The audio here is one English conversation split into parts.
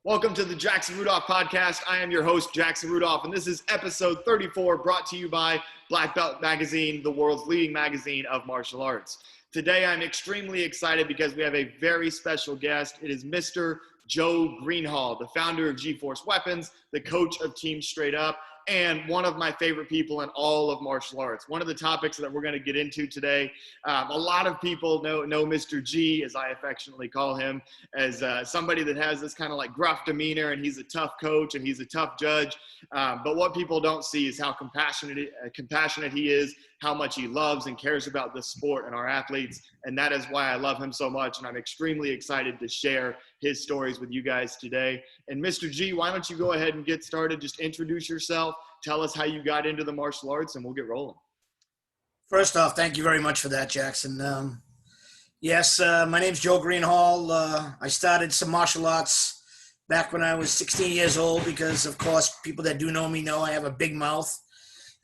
Welcome to the Jackson Rudolph podcast. I am your host, Jackson Rudolph, and this is episode 34 brought to you by Black Belt Magazine, the world's leading magazine of martial arts. Today, I'm extremely excited because we have a very special guest. It is Mr. Joe Greenhalgh, the founder of G-Force Weapons, the coach of Team Straight Up, and one of my favorite people in all of martial arts. One of the topics that we're going to get into today, a lot of people know Mr. G, as I affectionately call him, as somebody that has this kind of like gruff demeanor, and he's a tough coach and he's a tough judge. But what people don't see is how compassionate he is, how much he loves and cares about the sport and our athletes. And that is why I love him so much. And I'm extremely excited to share his stories with you guys today. And Mr. G, why don't you go ahead and get started? Just introduce yourself. Tell us how you got into the martial arts and we'll get rolling. First off, thank you very much for that, Jackson. My name's Joe Greenhalgh. I started some martial arts back when I was 16 years old because, of course, people that do know me know I have a big mouth.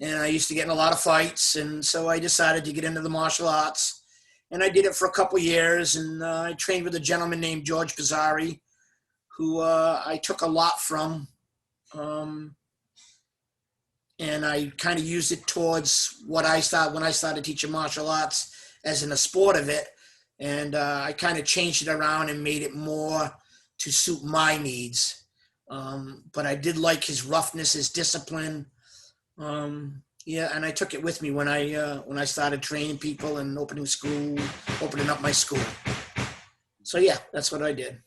And I used to get in a lot of fights, and so I decided to get into the martial arts. And I did it for a couple of years, and I trained with a gentleman named George Pizzari, who I took a lot from. And I kind of used it towards what I started when I started teaching martial arts as in a sport of it. And I kind of changed it around and made it more to suit my needs. But I did like his roughness, his discipline. And I took it with me when I started training people and opening up my school. So yeah, that's what I did.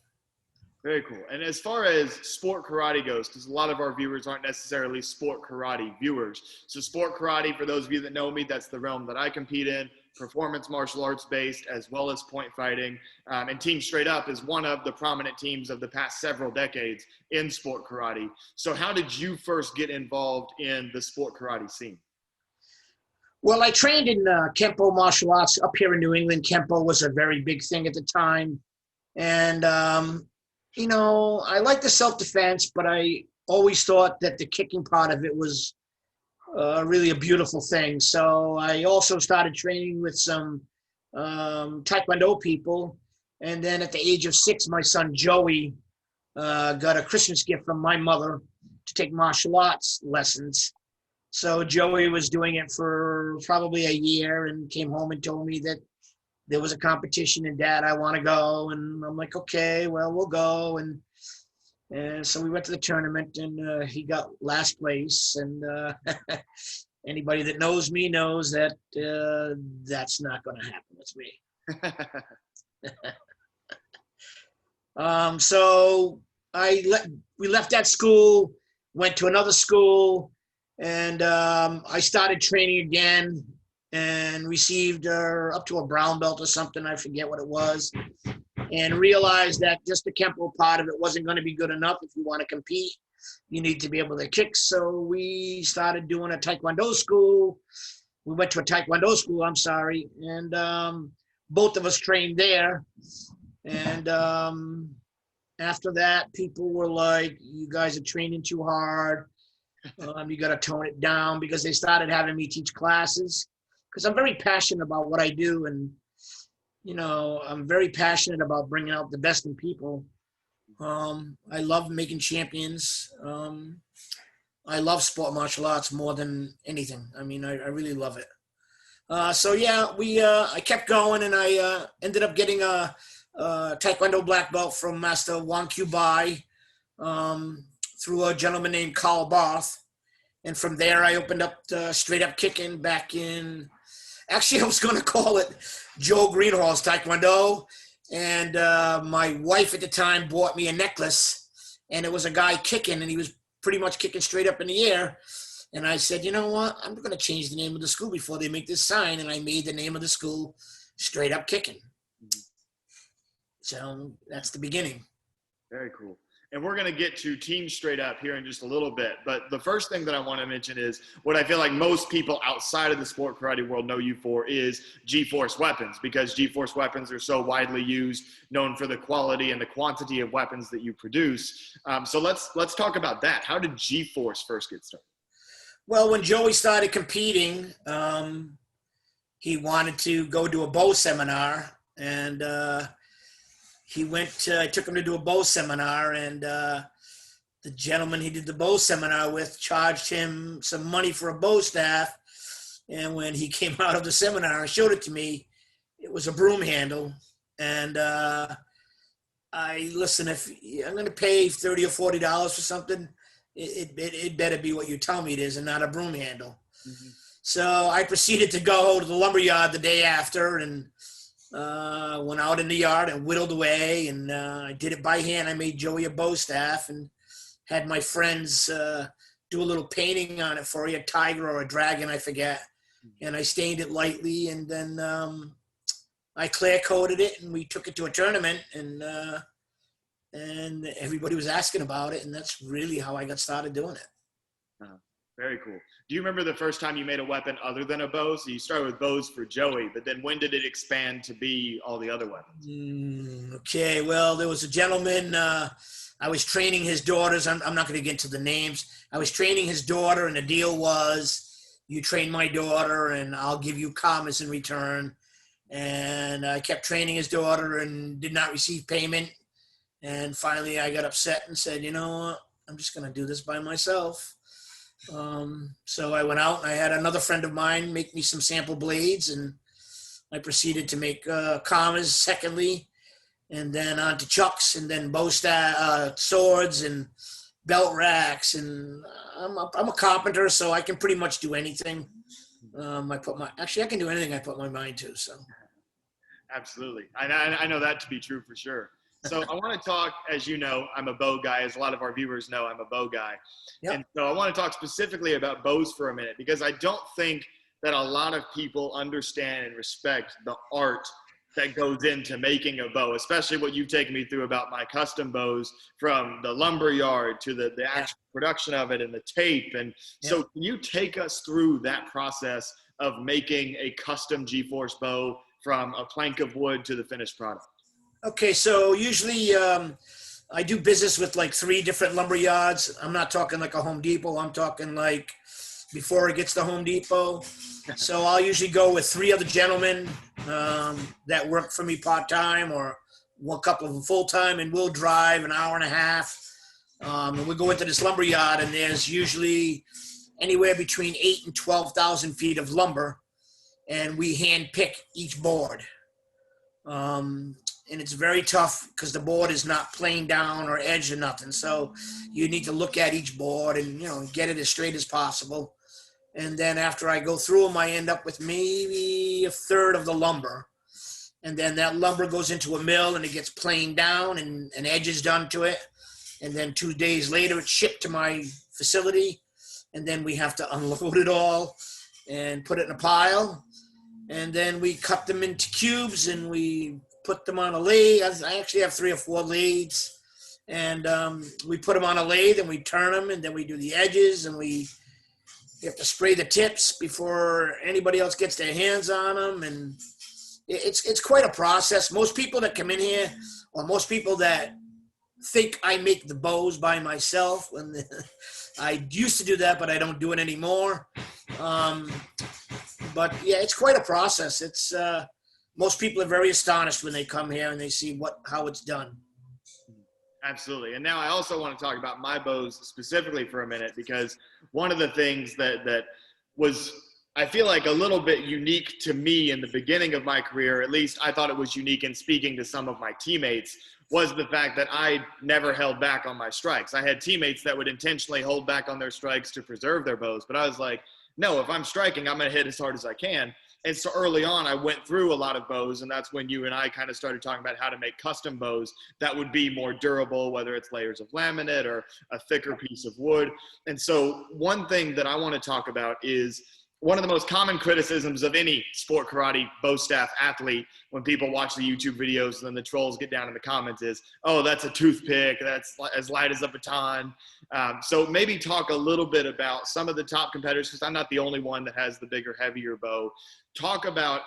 Very cool. And as far as sport karate goes, because a lot of our viewers aren't necessarily sport karate viewers. So sport karate, for those of you that know me, that's the realm that I compete in, performance martial arts based, as well as point fighting. And Team Straight Up is one of the prominent teams of the past several decades in sport karate. So how did you first get involved in the sport karate scene? Well, I trained in Kempo martial arts up here in New England. Kempo was a very big thing at the time. And, I like the self-defense, but I always thought that the kicking part of it was really a beautiful thing. So I also started training with some Taekwondo people. And then at the age of 6, my son Joey got a Christmas gift from my mother to take martial arts lessons. So Joey was doing it for probably a year and came home and told me that there was a competition and Dad, I want to go. And I'm like, okay, well, we'll go. And so we went to the tournament and he got last place. And anybody that knows me knows that that's not going to happen with me. So we left that school, went to another school, and I started training again and received up to a brown belt or something. I forget what it was. And realized that just the Kempo part of it wasn't going to be good enough. If you want to compete, you need to be able to kick. So we started doing a Taekwondo school. We went to a Taekwondo school, and both of us trained there. And after that, people were like, you guys are training too hard. You got to tone it down, because they started having me teach classes, because I'm very passionate about what I do. And, I'm very passionate about bringing out the best in people. I love making champions. I love sport martial arts more than anything. I mean, I really love it. I kept going, and I ended up getting a Taekwondo black belt from Master Wang Q Bai through a gentleman named Carl Barth. And from there, I opened up Straight Up Kicking back in, actually, I was going to call it Joe Greenhalgh's Taekwondo. And my wife at the time bought me a necklace, and it was a guy kicking, and he was pretty much kicking straight up in the air. And I said, you know what? I'm going to change the name of the school before they make this sign. And I made the name of the school Straight Up Kicking. So that's the beginning. Very cool. And we're going to get to Team Straight Up here in just a little bit. But the first thing that I want to mention is what I feel like most people outside of the sport karate world know you for is G-Force Weapons, because G-Force Weapons are so widely used, known for the quality and the quantity of weapons that you produce. So let's talk about that. How did G-Force first get started? Well, when Joey started competing, he wanted to go to a bow seminar, and I took him to do a bow seminar, and the gentleman he did the bow seminar with charged him some money for a bow staff. And when he came out of the seminar and showed it to me, it was a broom handle. And listen, if I'm going to pay $30 or $40 for something, it better be what you tell me it is and not a broom handle. Mm-hmm. So I proceeded to go to the lumberyard the day after and went out in the yard and whittled away. And I did it by hand. I made Joey a bow staff and had my friends do a little painting on it for you, a tiger or a dragon, I forget. And I stained it lightly, and then I clear coated it, and we took it to a tournament, and everybody was asking about it, and that's really how I got started doing it. Very cool. Do you remember the first time you made a weapon other than a bow? So you started with bows for Joey, but then when did it expand to be all the other weapons? Okay, well, there was a gentleman, I was training his daughters. I'm not going to get into the names. I was training his daughter, and the deal was, you train my daughter, and I'll give you commas in return. And I kept training his daughter and did not receive payment. And finally, I got upset and said, you know what? I'm just going to do this by myself. So I went out, and I had another friend of mine make me some sample blades, and I proceeded to make commas secondly, and then on to chucks, and then bow swords and belt racks, and I'm a carpenter, so I can pretty much do anything. I can do anything I put my mind to. So, absolutely, I know that to be true for sure. So I want to talk, as you know, I'm a bow guy. As a lot of our viewers know, I'm a bow guy, yep. And so I want to talk specifically about bows for a minute, because I don't think that a lot of people understand and respect the art that goes into making a bow, especially what you've taken me through about my custom bows, from the lumber yard to the actual production of it and the tape. And so can you take us through that process of making a custom G-Force bow from a plank of wood to the finished product? Okay, so usually I do business with like 3 different lumber yards. I'm not talking like a Home Depot. I'm talking like before it gets to Home Depot. So I'll usually go with 3 other gentlemen that work for me part-time, or one couple of them full-time, and we'll drive an hour and a half. And we go into this lumber yard, and there's usually anywhere between 8,000 and 12,000 feet of lumber, and we hand pick each board. And it's very tough because the board is not planed down or edged or nothing. So you need to look at each board and, get it as straight as possible. And then after I go through them, I end up with maybe a third of the lumber. And then that lumber goes into a mill and it gets planed down and an edge is done to it. And then 2 days later, it's shipped to my facility. And then we have to unload it all and put it in a pile. And then we cut them into cubes and we put them on a lathe. I actually have 3 or 4 lathes. And we put them on a lathe and we turn them, and then we do the edges, and we have to spray the tips before anybody else gets their hands on them. And it's quite a process. Most people that come in here, or most people that think I make the bows by myself, I used to do that, but I don't do it anymore. But yeah, it's quite a process. It's most people are very astonished when they come here and they see how it's done. Absolutely. And now I also want to talk about my bows specifically for a minute, because one of the things that was, I feel like, a little bit unique to me in the beginning of my career, at least I thought it was unique in speaking to some of my teammates, was the fact that I never held back on my strikes. I had teammates that would intentionally hold back on their strikes to preserve their bows, but I was like, no, if I'm striking, I'm going to hit as hard as I can. And so early on, I went through a lot of bows, and that's when you and I kind of started talking about how to make custom bows that would be more durable, whether it's layers of laminate or a thicker piece of wood. And so one thing that I want to talk about is one of the most common criticisms of any sport karate bow staff athlete when people watch the YouTube videos and then the trolls get down in the comments is, oh, that's a toothpick, that's as light as a baton. So maybe talk a little bit about some of the top competitors, because I'm not the only one that has the bigger, heavier bow. Talk about,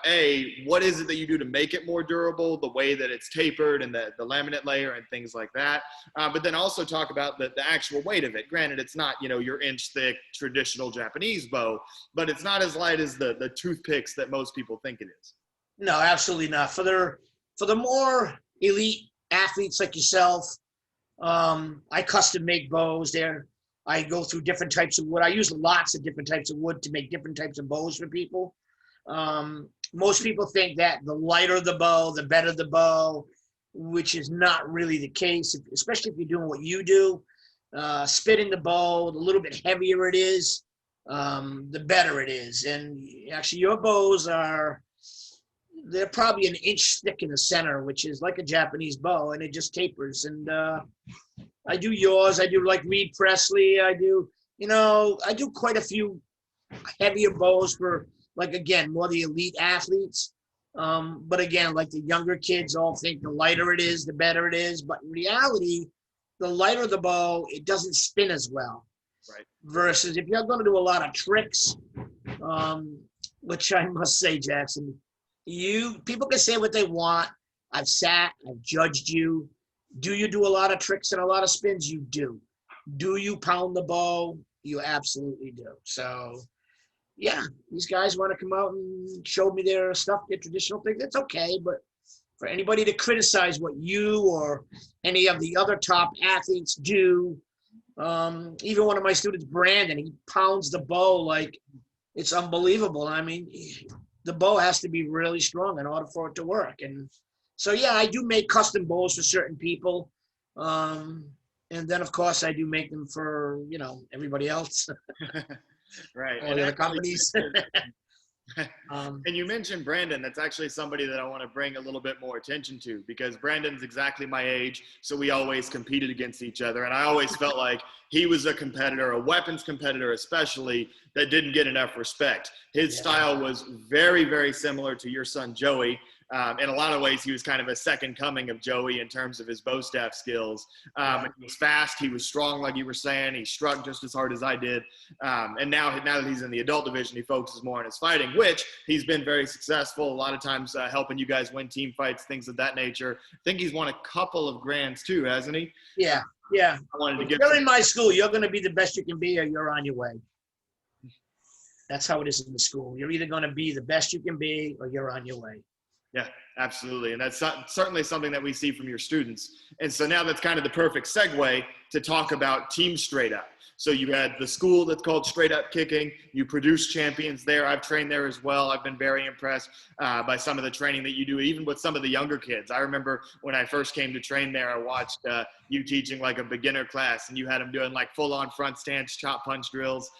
what is it that you do to make it more durable, the way that it's tapered and the laminate layer and things like that. But then also talk about the actual weight of it. Granted, it's not, your inch thick traditional Japanese bow, but it's not as light as the toothpicks that most people think it is. No, absolutely not. For the more elite athletes like yourself. I custom make bows there. I go through different types of wood. I use lots of different types of wood to make different types of bows for people. Most people think that the lighter the bow, the better the bow, which is not really the case, especially if you're doing what you do. Spitting the bow, the little bit heavier it is, the better it is. And actually your bows they're probably an inch thick in the center, which is like a Japanese bow, and it just tapers. And I do yours. I do like Reed Presley. I do quite a few heavier bows for, like, again, more the elite athletes. But again, like the younger kids all think the lighter it is, the better it is. But in reality, the lighter the bow, it doesn't spin as well. Right. Versus if you're going to do a lot of tricks, which I must say, Jackson, people can say what they want. I've judged you. Do you do a lot of tricks and a lot of spins? You do. Do you pound the bow? You absolutely do. So, yeah, these guys want to come out and show me their stuff, their traditional thing. That's okay. But for anybody to criticize what you or any of the other top athletes do, even one of my students, Brandon, he pounds the bow like it's unbelievable. I mean, the bow has to be really strong in order for it to work. And so, yeah, I do make custom bows for certain people. And then, of course, I do make them for, everybody else. Right. All the other companies. And you mentioned Brandon. That's actually somebody that I want to bring a little bit more attention to, because Brandon's exactly my age. So we always competed against each other. And I always felt like he was a competitor, a weapons competitor especially, that didn't get enough respect. His style was very, very similar to your son, Joey. In a lot of ways, he was kind of a second coming of Joey in terms of his bow staff skills. He was fast. He was strong, like you were saying. He struck just as hard as I did. And now that he's in the adult division, he focuses more on his fighting, which he's been very successful. A lot of times helping you guys win team fights, things of that nature. I think he's won a couple of grands too, hasn't he? Yeah. I wanted to if you're in my school, you're going to be the best you can be, or you're on your way. That's how it is in the school. You're either going to be the best you can be, or you're on your way. Yeah, absolutely. And that's certainly something that we see from your students. And so now that's kind of the perfect segue to talk about Team Straight Up. So you had the school that's called Straight Up Kicking. You produce champions there. I've trained there as well. I've been very impressed by some of the training that you do, even with some of the younger kids. I remember when I first came to train there, I watched you teaching like a beginner class, and you had them doing like full-on front stance, chop punch drills,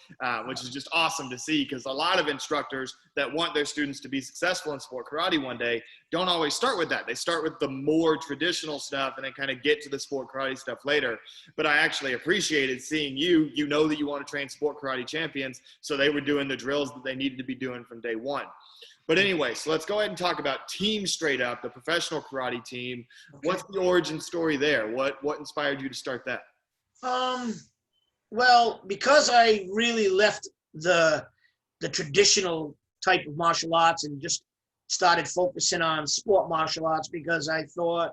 which is just awesome to see, because a lot of instructors that want their students to be successful in sport karate one day don't always start with that. They start with the more traditional stuff and then kind of get to the sport karate stuff later. But I actually appreciated seeing you know that you want to train sport karate champions, so they were doing the drills that they needed to be doing from day one. But anyway, so let's go ahead and talk about Team Straight Up, the professional karate team. Okay. What's the origin story there? What inspired you to start that? Well, because I really left the traditional type of martial arts and just started focusing on sport martial arts, because I thought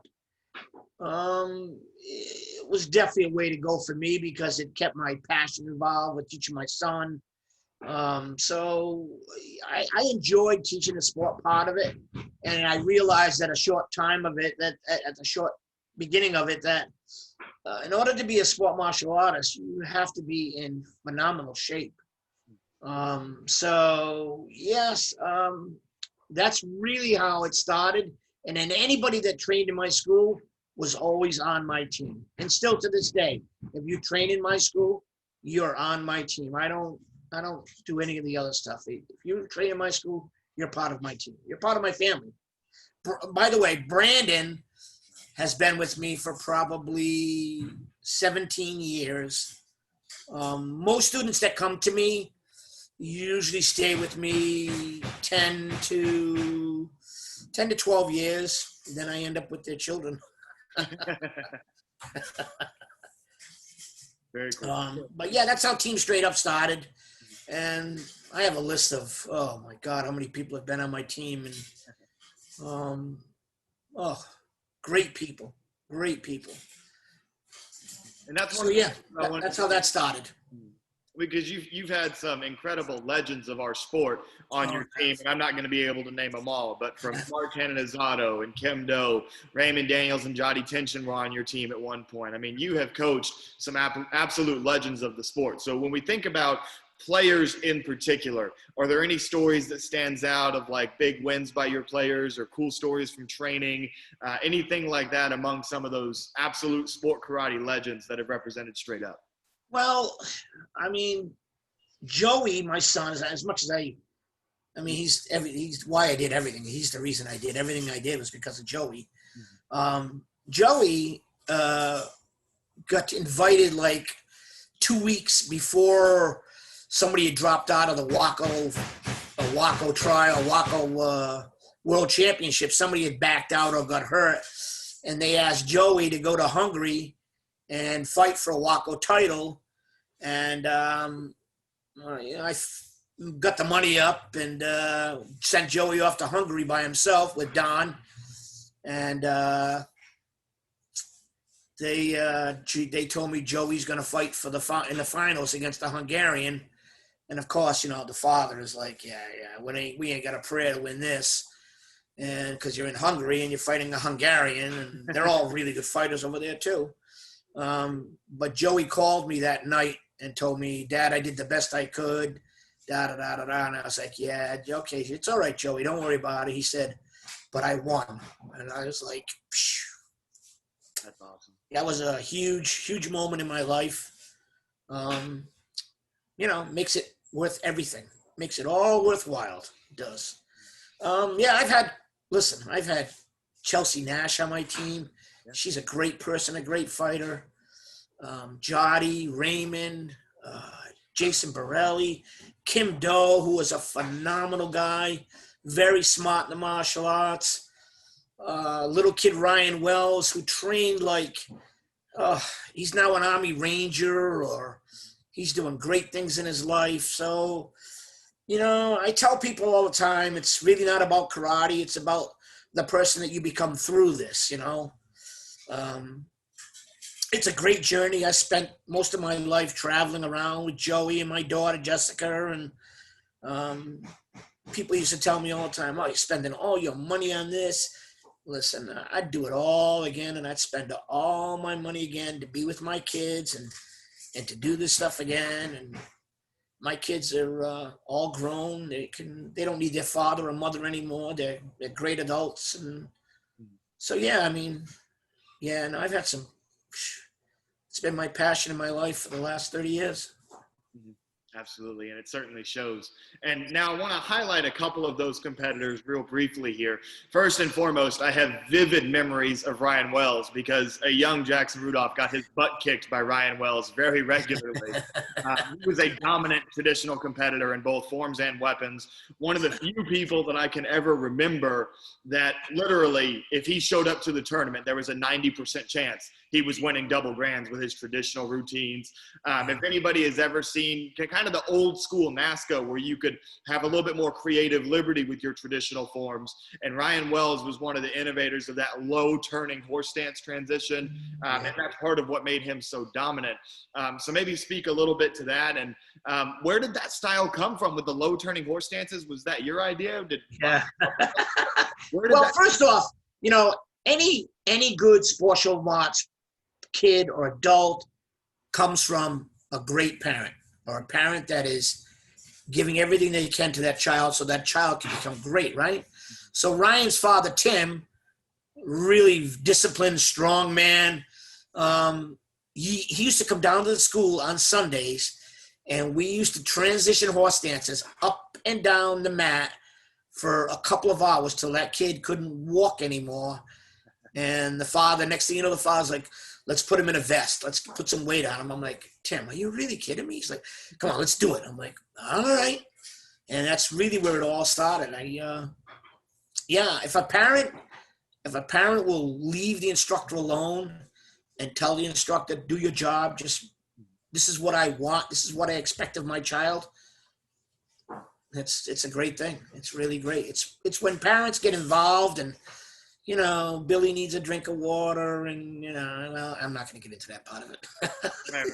it was definitely a way to go for me, because it kept my passion involved with teaching my son. So I enjoyed teaching the sport part of it, and I realized at a short time of it, that at the short beginning of it, that in order to be a sport martial artist, you have to be in phenomenal shape. So yes, that's really how it started. And then anybody that trained in my school was always on my team. And still to this day, if you train in my school, you're on my team. I don't do any of the other stuff. If you train in my school, you're part of my team. You're part of my family. By the way, Brandon has been with me for probably 17 years. Most students that come to me usually stay with me 10 to 12 years. Then I end up with their children. Very cool. But yeah, that's how Team Straight Up started. And I have a list of, oh my God, how many people have been on my team. And great people. And that's so yeah, that's how that started. because you've had some incredible legends of our sport on your team, and I'm not going to be able to name them all, but from Mark Canonizato and Kim Doe, Raymond Daniels and Jody Tension were on your team at one point. I mean, you have coached some absolute legends of the sport. So when we think about players in particular, are there any stories that stands out of like big wins by your players or cool stories from training, anything like that among some of those absolute sport karate legends that have represented straight up? Well, I mean, Joey, my son, is as much as he's why I did everything. He's the reason I did everything I did was because of Joey. Joey got invited like 2 weeks before somebody had dropped out of the Waco trial, Waco World Championship. Somebody had backed out or got hurt, and they asked Joey to go to Hungary and fight for a Waco title. And I got the money up and sent Joey off to Hungary by himself with Don. And they told me Joey's going to fight in the finals against the Hungarian. And of course, the father is like, yeah, we ain't got a prayer to win this. And because you're in Hungary and you're fighting a Hungarian, and they're all really good fighters over there too. But Joey called me that night and told me, Dad, I did the best I could, da-da-da-da-da. And I was like, yeah, okay, it's all right, Joey, don't worry about it. He said, but I won. And I was like, phew. That's awesome. That was a huge, huge moment in my life. Makes it worth everything. Makes it all worthwhile. It does. I've had Chelsea Nash on my team. Yeah. She's a great person, a great fighter. Jody, Raymond, Jason Borelli, Kim Doe, who was a phenomenal guy, very smart in the martial arts. Little kid Ryan Wells, who trained he's now an Army Ranger, or he's doing great things in his life. So, I tell people all the time, it's really not about karate. It's about the person that you become through this, It's a great journey. I spent most of my life traveling around with Joey and my daughter, Jessica. And people used to tell me all the time, oh, you're spending all your money on this. Listen, I'd do it all again, and I'd spend all my money again to be with my kids and to do this stuff again. And my kids are all grown. They don't need their father or mother anymore. They're great adults. And so, and I've had it's been my passion in my life for the last 30 years. Absolutely, and it certainly shows. And now I want to highlight a couple of those competitors real briefly here. First and foremost, I have vivid memories of Ryan Wells because a young Jackson Rudolph got his butt kicked by Ryan Wells very regularly. He was a dominant traditional competitor in both forms and weapons. One of the few people that I can ever remember that literally, if he showed up to the tournament, there was a 90% chance he was winning double grands with his traditional routines. If anybody has ever seen kind of the old school NASCA where you could have a little bit more creative liberty with your traditional forms, and Ryan Wells was one of the innovators of that low turning horse stance transition, and that's part of what made him so dominant. So maybe speak a little bit to that, and where did that style come from with the low turning horse stances? Was that your idea? First off, any good martial arts kid or adult comes from a great parent, or a parent that is giving everything they can to that child so that child can become great, right? So Ryan's father, Tim, really disciplined, strong man. He used to come down to the school on Sundays, and we used to transition horse dances up and down the mat for a couple of hours till that kid couldn't walk anymore. And the father, next thing you know, the father's like, let's put him in a vest. Let's put some weight on him. I'm like, Tim, are you really kidding me? He's like, come on, let's do it. I'm like, all right. And that's really where it all started. If a parent will leave the instructor alone and tell the instructor, do your job, this is what I want. This is what I expect of my child. It's a great thing. It's really great. It's when parents get involved and, Billy needs a drink of water and, I'm not going to get into that part of it. Right.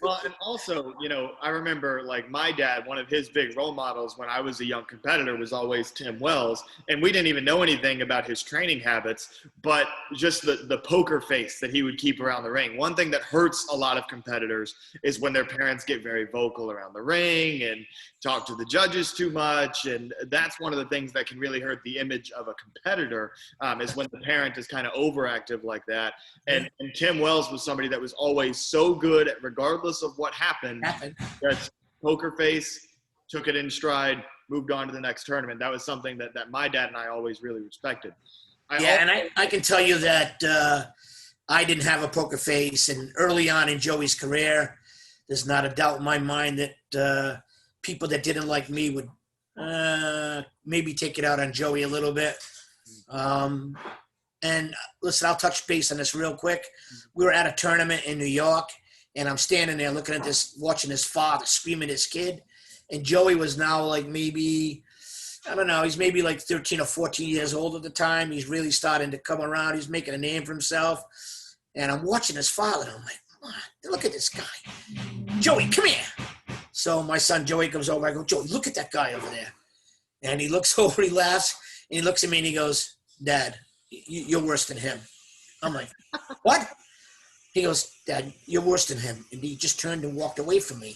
Well, and also, I remember like my dad, one of his big role models when I was a young competitor was always Tim Wells. And we didn't even know anything about his training habits, but just the poker face that he would keep around the ring. One thing that hurts a lot of competitors is when their parents get very vocal around the ring and talk to the judges too much. And that's one of the things that can really hurt the image of a competitor, is when the parent is kind of overactive like that. And Tim Wells was somebody that was always so good at, regardless of what happened, that's poker face, took it in stride, moved on to the next tournament. That was something that my dad and I always really respected. I can tell you that I didn't have a poker face, and early on in Joey's career, there's not a doubt in my mind that people that didn't like me would maybe take it out on Joey a little bit. And listen, I'll touch base on this real quick. We were at a tournament in New York, and I'm standing there looking at this, watching his father screaming at his kid. And Joey was now like maybe, I don't know, he's maybe like 13 or 14 years old at the time. He's really starting to come around. He's making a name for himself. And I'm watching his father, and I'm like, look at this guy. Joey, come here. So my son Joey comes over. I go, Joey, look at that guy over there. And he looks over, he laughs, and he looks at me and he goes, Dad, you're worse than him. I'm like, what? He goes, Dad, you're worse than him. And he just turned and walked away from me.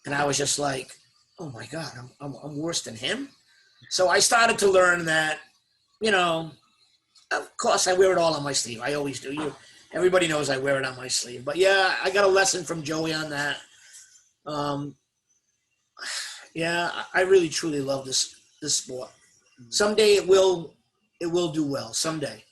And I was just like, oh my God, I'm worse than him? So I started to learn that, of course I wear it all on my sleeve. I always do. Everybody knows I wear it on my sleeve. But yeah, I got a lesson from Joey on that. I really truly love this sport. Someday it will do well. Someday.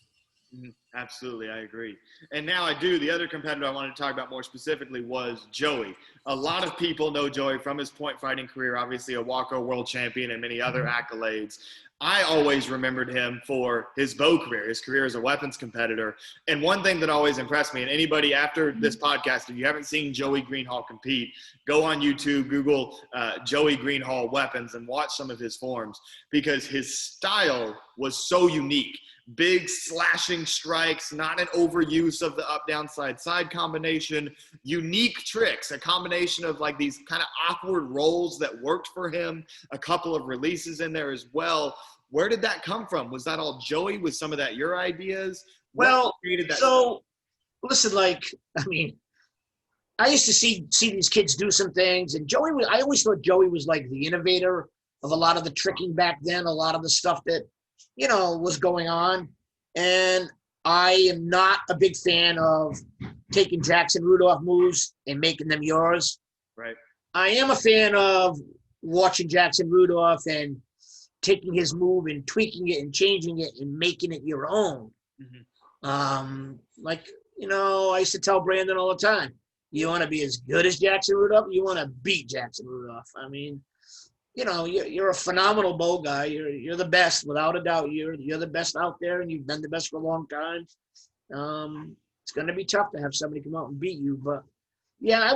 Absolutely, I agree. And now the other competitor I wanted to talk about more specifically was Joey. A lot of people know Joey from his point fighting career, obviously a Walker world champion and many other accolades. I always remembered him for his bow career, his career as a weapons competitor. And one thing that always impressed me, and anybody after this podcast, if you haven't seen Joey Greenhalgh compete, go on YouTube, Google Joey Greenhalgh weapons and watch some of his forms, because his style was so unique. Big slashing strikes, not an overuse of the up, down, side combination, unique tricks, a combination of like these kind of awkward rolls that worked for him, a couple of releases in there as well. Where did that come from? Was that all Joey? Was some of that your ideas? Well, so listen, I used to see these kids do some things, and I always thought Joey was like the innovator of a lot of the tricking back then, a lot of the stuff that was going on. And I am not a big fan of taking Jackson Rudolph moves and making them yours. Right. I am a fan of watching Jackson Rudolph and taking his move and tweaking it and changing it and making it your own. I used to tell Brandon all the time, you want to be as good as Jackson Rudolph, you want to beat Jackson Rudolph. I mean, you're a phenomenal bow guy. You're the best, without a doubt. You're the best out there, and you've been the best for a long time. It's going to be tough to have somebody come out and beat you. But, yeah,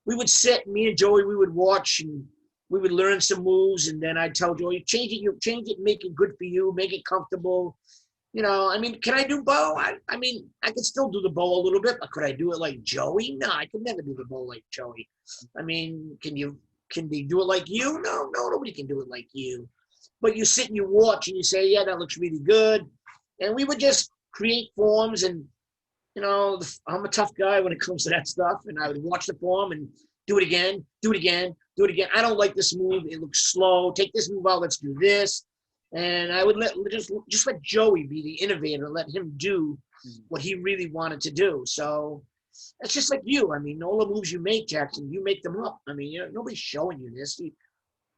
we would sit, me and Joey, we would watch, and we would learn some moves, and then I'd tell Joey, change it, make it good for you, make it comfortable. Can I do bow? I could still do the bow a little bit, but could I do it like Joey? No, I could never do the bow like Joey. Can they do it like you? No, nobody can do it like you. But you sit and you watch and you say, yeah, that looks really good. And we would just create forms, and, I'm a tough guy when it comes to that stuff. And I would watch the form and do it again. I don't like this move. It looks slow. Take this move out. Let's do this. And I would just let Joey be the innovator, let him do what he really wanted to do. So it's just like you. All the moves you make, Jackson, you make them up. Nobody's showing you this.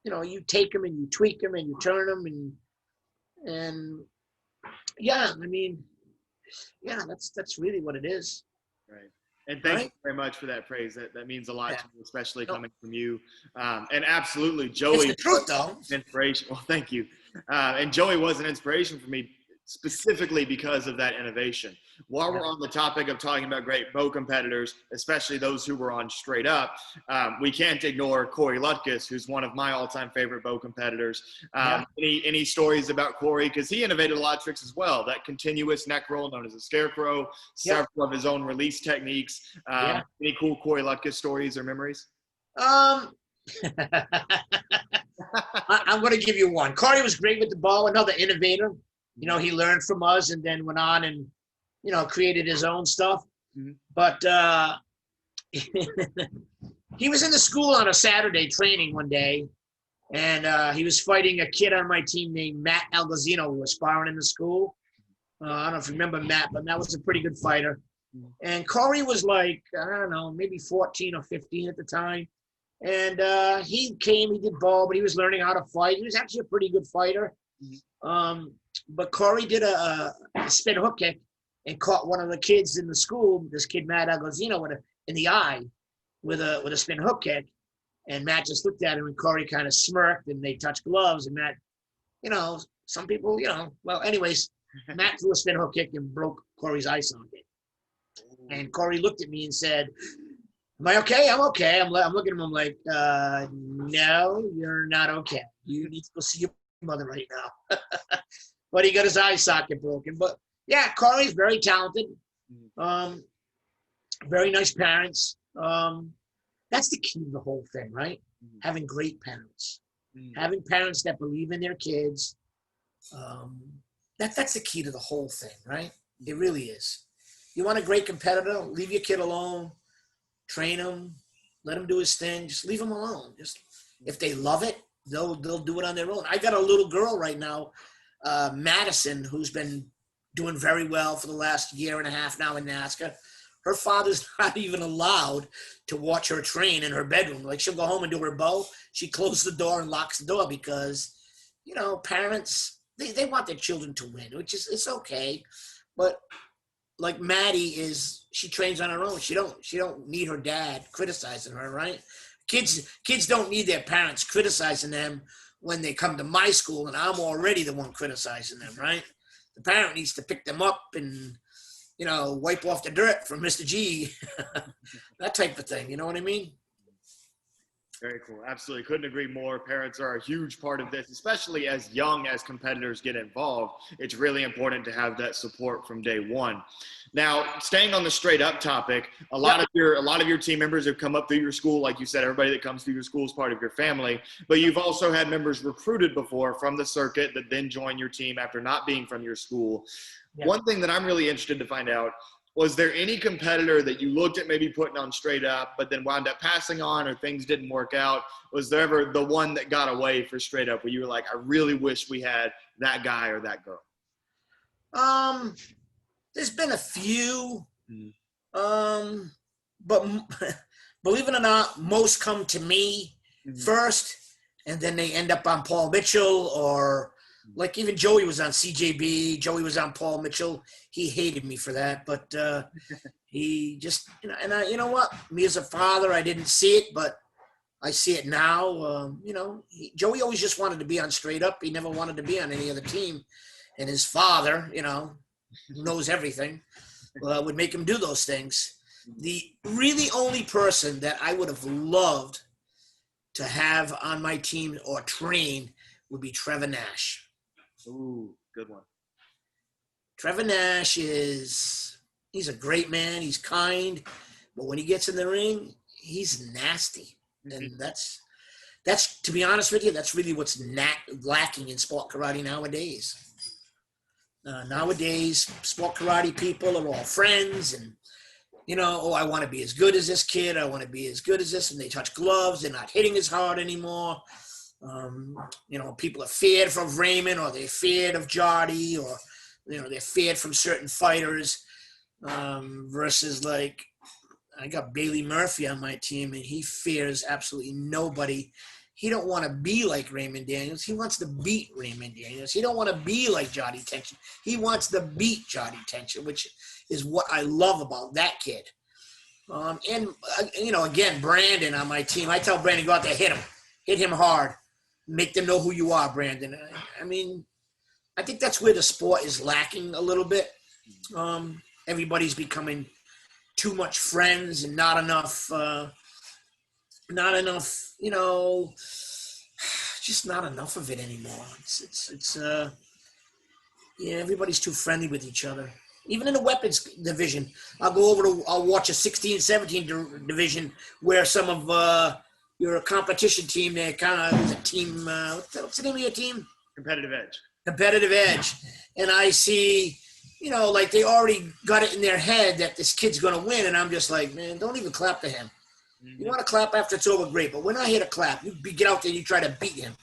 You take them and you tweak them and you turn them and that's really what it is. Right. And thank you very much for that praise. That means a lot to me, especially coming from you. And absolutely, Joey. It's the truth, though. Inspiration. Well, thank you. And Joey was an inspiration for me specifically because of that innovation. While we're on the topic of talking about great bow competitors, especially those who were on Straight Up, we can't ignore Corey Lutkus, who's one of my all-time favorite bow competitors. Any stories about Corey? Because he innovated a lot of tricks as well. That continuous neck roll known as a scarecrow, several of his own release techniques. Any cool Corey Lutkus stories or memories? I'm going to give you one. Corey was great with the bow, another innovator. You know, he learned from us and then went on and, you know, created his own stuff. Mm-hmm. But he was in the school on a Saturday training one day, and he was fighting a kid on my team named Matt Algazzino, who was sparring in the school. I don't know if you remember Matt, but Matt was a pretty good fighter. Mm-hmm. And Corey was like, I don't know, maybe 14 or 15 at the time. And he did ball, but he was learning how to fight. He was actually a pretty good fighter. Mm-hmm. But Corey did a spin hook kick and caught one of the kids in the school, this kid Matt Algazzino, in the eye with a spin hook kick. And Matt just looked at him, and Corey kind of smirked, and they touched gloves. And Matt, you know, some people, you know, well, anyways, Matt threw a spin hook kick and broke Corey's eye socket. And Corey looked at me and said, "Am I okay?" "I'm okay." I'm looking at him. I'm like, "No, you're not okay. You need to go see your mother right now." But he got his eye socket broken. But yeah, Corey's very talented. Very nice parents. That's the key to the whole thing, right? Having great parents. Having parents that believe in their kids. That's the key to the whole thing, right? It really is. You want a great competitor? Leave your kid alone. Train him. Let him do his thing. Just leave him alone. Just if they love it, they'll do it on their own. I got a little girl right now, Madison, who's been doing very well for the last year and a half now in NASCAR. Her father's not even allowed to watch her train in her bedroom. Like, she'll go home and do her bow. She closes the door and locks the door because, you know, parents, they want their children to win, which is, it's okay. But like Maddie she trains on her own. She don't need her dad criticizing her, right? Kids don't need their parents criticizing them when they come to my school, and I'm already the one criticizing them, right? The parent needs to pick them up and, you know, wipe off the dirt from Mr. G, that type of thing. You know what I mean? Very cool. Absolutely. Couldn't agree more. Parents are a huge part of this, especially as young as competitors get involved. It's really important to have that support from day one. Now, staying on the Straight Up topic, a lot of your team members have come up through your school. Like you said, everybody that comes through your school is part of your family, but you've also had members recruited before from the circuit that then join your team after not being from your school. Yeah. One thing that I'm really interested to find out, was there any competitor that you looked at maybe putting on Straight Up, but then wound up passing on, or things didn't work out? Was there ever the one that got away for Straight Up where you were like, I really wish we had that guy or that girl? There's been a few, but believe it or not, most come to me first, and then they end up on Paul Mitchell, or like even Joey was on CJB. Joey was on Paul Mitchell. He hated me for that, but he just, you know, and you know what? Me as a father, I didn't see it, but I see it now. You know, Joey always just wanted to be on Straight Up. He never wanted to be on any other team. And his father, you know, who knows everything, would make him do those things. The really only person that I would have loved to have on my team or train would be Trevor Nash. Ooh, good one. Trevor Nash he's a great man. He's kind, but when he gets in the ring, he's nasty. And that's, to be honest with you, that's really what's lacking in sport karate nowadays. Nowadays, sport karate people are all friends, and, you know, oh, I want to be as good as this kid. I want to be as good as this. And they touch gloves. They're not hitting as hard anymore. You know, people are feared from Raymond, or they're feared of Jody, or, you know, they're feared from certain fighters, versus like, I got Bailey Murphy on my team, and he fears absolutely nobody. He don't want to be like Raymond Daniels. He wants to beat Raymond Daniels. He don't want to be like Jody Tension. He wants to beat Jody Tension, which is what I love about that kid. And, you know, again, Brandon on my team, I tell Brandon, go out there, hit him hard. Make them know who you are, Brandon. I mean, I think that's where the sport is lacking a little bit. everybody's becoming too much friends and not enough, just not enough of it anymore. Yeah, everybody's too friendly with each other. Even in the weapons division, I'll watch a 16, 17 division where some of your competition team, they're kind of a team, what's the name of your team? Competitive Edge. Competitive Edge. And I see, like they already got it in their head that this kid's going to win. And I'm just like, man, don't even clap to him. Mm-hmm. You want to clap after it's over, great. But we're not here to clap. You get out there and you try to beat him.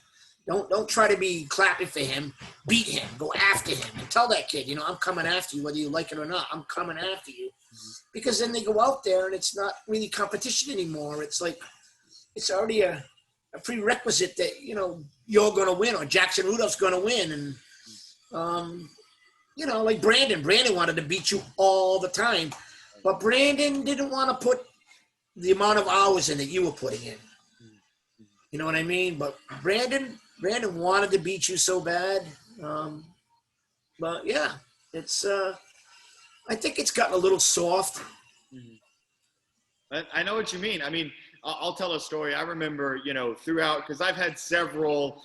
Don't try to be clapping for him. Beat him. Go after him. And tell that kid, I'm coming after you, whether you like it or not. I'm coming after you. Mm-hmm. Because then they go out there and it's not really competition anymore. It's like it's already a prerequisite that, you're going to win or Jackson Rudolph's going to win. And, like Brandon. Brandon wanted to beat you all the time. But Brandon didn't want to put the amount of hours in that you were putting in. You know what I mean? But Brandon wanted to beat you so bad. But yeah, it's I think it's gotten a little soft. I know what you mean. I mean, I'll tell a story. I remember, throughout, because I've had several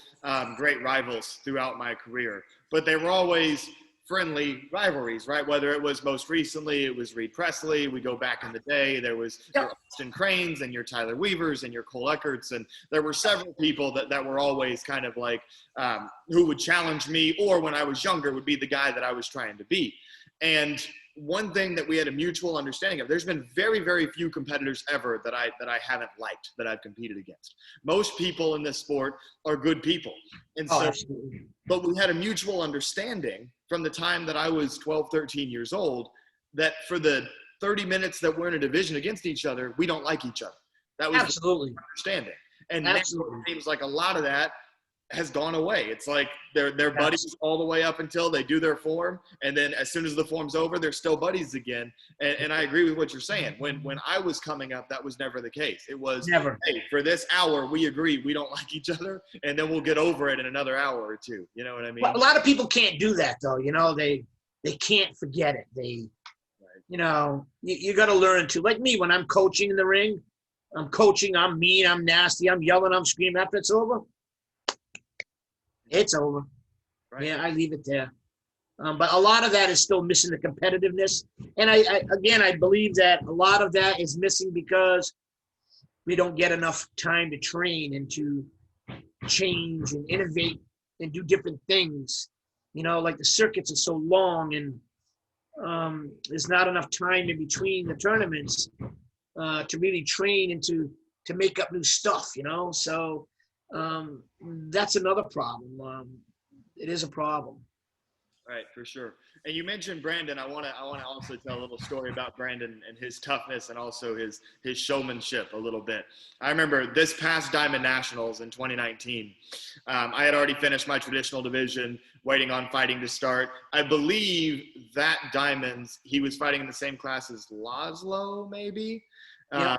great rivals throughout my career, but they were always friendly rivalries, right? Whether it was most recently, it was Reed Presley. We go back in the day, there was your Austin Cranes and your Tyler Weavers and your Cole Eckerts. And there were several people that were always kind of like who would challenge me, or when I was younger would be the guy that I was trying to beat. And one thing that we had a mutual understanding of, there's been very, very few competitors ever that I haven't liked, that I've competed against. Most people in this sport are good people. And so, but we had a mutual understanding from the time that I was 12, 13 years old, that for the 30 minutes that we're in a division against each other, we don't like each other. That was absolutely the understanding. And now it seems like a lot of that has gone away. It's like they're buddies all the way up until they do their form, and then as soon as the form's over, they're still buddies again. And I agree with what you're saying. When I was coming up, that was never the case. It was never. Hey, for this hour, we agree we don't like each other, and then we'll get over it in another hour or two. You know what I mean? Well, a lot of people can't do that though. They can't forget it. You got to learn to. Like me, when I'm coaching in the ring, I'm mean, I'm nasty, I'm yelling, I'm screaming. After it's over, it's over. Right. Yeah, I leave it there. But a lot of that is still missing the competitiveness. And I believe that a lot of that is missing because we don't get enough time to train and to change and innovate and do different things. Like the circuits are so long, and there's not enough time in between the tournaments to really train and to make up new stuff, So that's another problem. It is a problem. Right, for sure. And you mentioned Brandon. I want to also tell a little story about Brandon and his toughness and also his showmanship a little bit. I remember this past Diamond Nationals in 2019. I had already finished my traditional division, waiting on fighting to start. I believe that Diamonds, he was fighting in the same class as Laszlo, maybe. Yeah.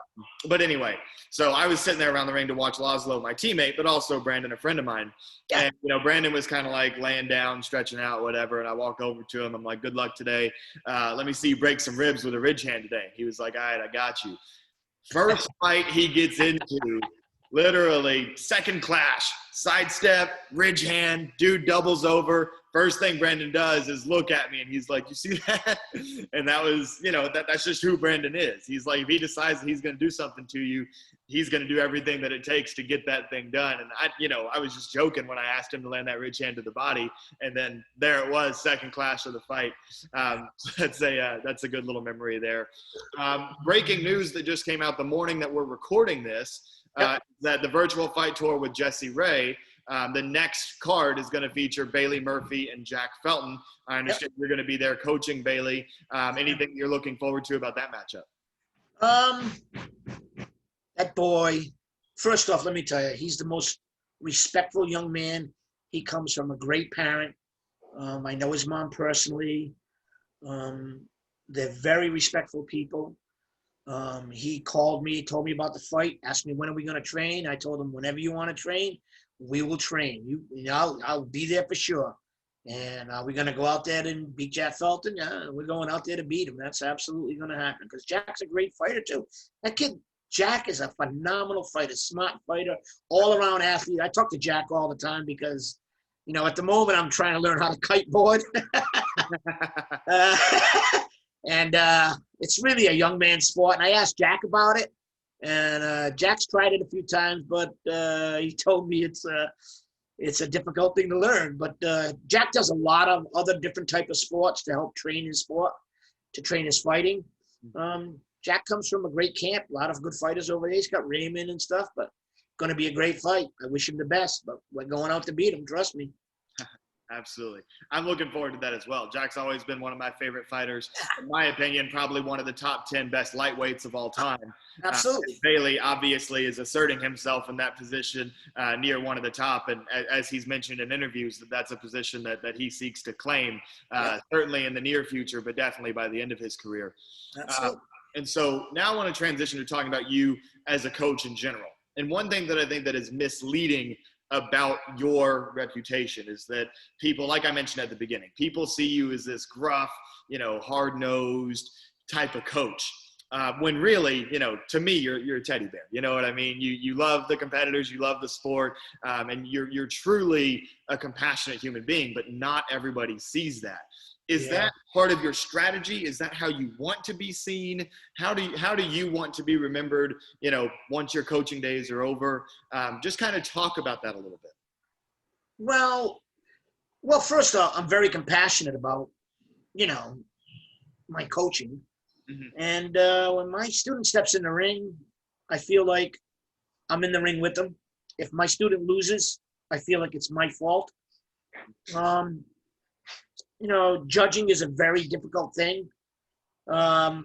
But anyway, so I was sitting there around the ring to watch Laszlo, my teammate, but also Brandon, a friend of mine. Yeah. And, Brandon was kind of like laying down, stretching out, whatever. And I walk over to him. I'm like, good luck today. Let me see you break some ribs with a ridge hand today. He was like, all right, I got you. First fight he gets into, literally second clash, sidestep, ridge hand, dude doubles over. First thing Brandon does is look at me and he's like, you see that? And that was, that's just who Brandon is. He's like, if he decides that he's going to do something to you, he's going to do everything that it takes to get that thing done. And I was just joking when I asked him to land that ridge hand to the body. And then there it was, second clash of the fight. That's a good little memory there. Breaking news that just came out the morning that we're recording this, that the virtual fight tour with Jesse Ray, the next card is going to feature Bailey Murphy and Jack Felton. I understand you're going to be there coaching Bailey. Anything you're looking forward to about that matchup? That boy, first off, let me tell you, he's the most respectful young man. He comes from a great parent. I know his mom personally. They're very respectful people. He called me, told me about the fight, asked me, when are we going to train? I told him, whenever you want to train, we will train. I'll be there for sure. And we're going to go out there and beat Jack Felton? Yeah, we're going out there to beat him. That's absolutely going to happen because Jack's a great fighter, too. That kid, Jack, is a phenomenal fighter, smart fighter, all-around athlete. I talk to Jack all the time because, you know, at the moment I'm trying to learn how to kiteboard. And it's really a young man's sport. And I asked Jack about it. And Jack's tried it a few times, but he told me it's a difficult thing to learn. But Jack does a lot of other different type of sports to help train his sport, to train his fighting. Jack comes from a great camp, a lot of good fighters over there. He's got Raymond and stuff, but going to be a great fight. I wish him the best, but we're going out to beat him, trust me. Absolutely. I'm looking forward to that as well. Jack's always been one of my favorite fighters. In my opinion, probably one of the top 10 best lightweights of all time. Absolutely. Bailey obviously is asserting himself in that position near one of the top. And as he's mentioned in interviews, that's a position that he seeks to claim, certainly in the near future, but definitely by the end of his career. Absolutely. And so now I want to transition to talking about you as a coach in general. And one thing that I think that is misleading about your reputation is that people, like I mentioned at the beginning, people see you as this gruff, you know, hard-nosed type of coach. When really, you know, to me, you're a teddy bear. You know what I mean? You love the competitors, you love the sport, and you're truly a compassionate human being, but not everybody sees that. Is that part of your strategy? Is that how you want to be seen? How do you want to be remembered, you know, once your coaching days are over? Just kind of talk about that a little bit. Well, first off, I'm very compassionate about, you know, my coaching. Mm-hmm. And when my student steps in the ring, I feel like I'm in the ring with them. If my student loses, I feel like it's my fault. You know, judging is a very difficult thing. When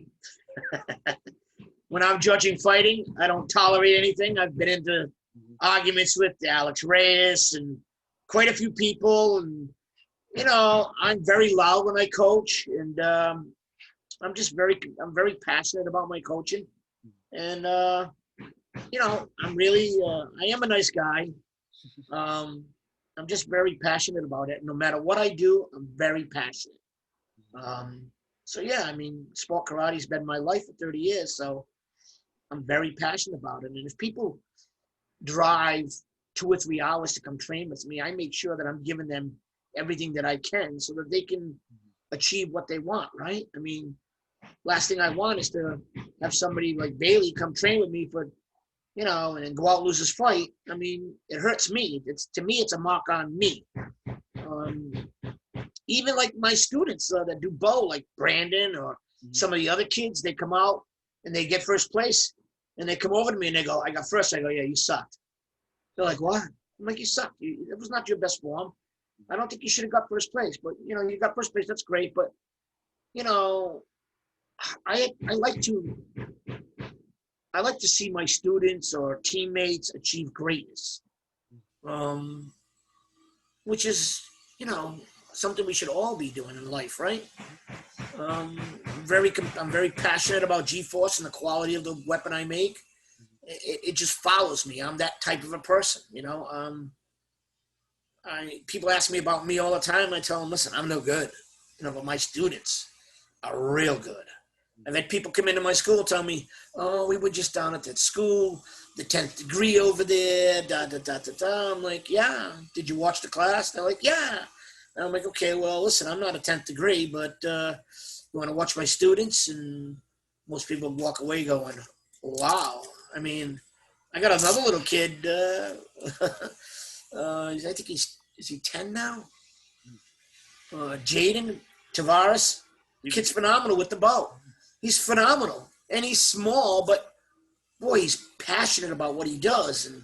I'm judging fighting, I don't tolerate anything. I've been into arguments with Alex Reyes and quite a few people. And, you know, I'm very loud when I coach. And I'm very passionate about my coaching. And, you know, I am a nice guy. I'm just very passionate about it. No matter what I do, I'm very passionate. So, yeah, I mean, sport karate's been my life for 30 years, so I'm very passionate about it. And if people drive 2 or 3 hours to come train with me, I make sure that I'm giving them everything that I can so that they can achieve what they want, right? I mean, last thing I want is to have somebody like Bailey come train with me for, you know, and then go out and lose his fight. I mean, it hurts me. To me, it's a mark on me. Even like my students that do bow, like Brandon or some of the other kids, they come out and they get first place and they come over to me and they go, I got first. I go, yeah, you sucked. They're like, what? I'm like, you sucked. It was not your best form. I don't think you should have got first place, but you know, you got first place. That's great. But, you know, I like to see my students or teammates achieve greatness, which is, you know, something we should all be doing in life, right? I'm very passionate about G-Force and the quality of the weapon I make. It just follows me. I'm that type of a person, you know. People ask me about me all the time. I tell them, listen, I'm no good, you know, but my students are real good. I've had people come into my school and tell me, oh, we were just down at that school, the 10th degree over there, da-da-da-da-da. I'm like, yeah. Did you watch the class? They're like, yeah. And I'm like, okay, well, listen, I'm not a 10th degree, but you want to watch my students? And most people walk away going, wow. I mean, I got another little kid. I think is he 10 now? Jaden Tavares. Kid's phenomenal with the bow. He's phenomenal, and he's small, but boy, he's passionate about what he does. And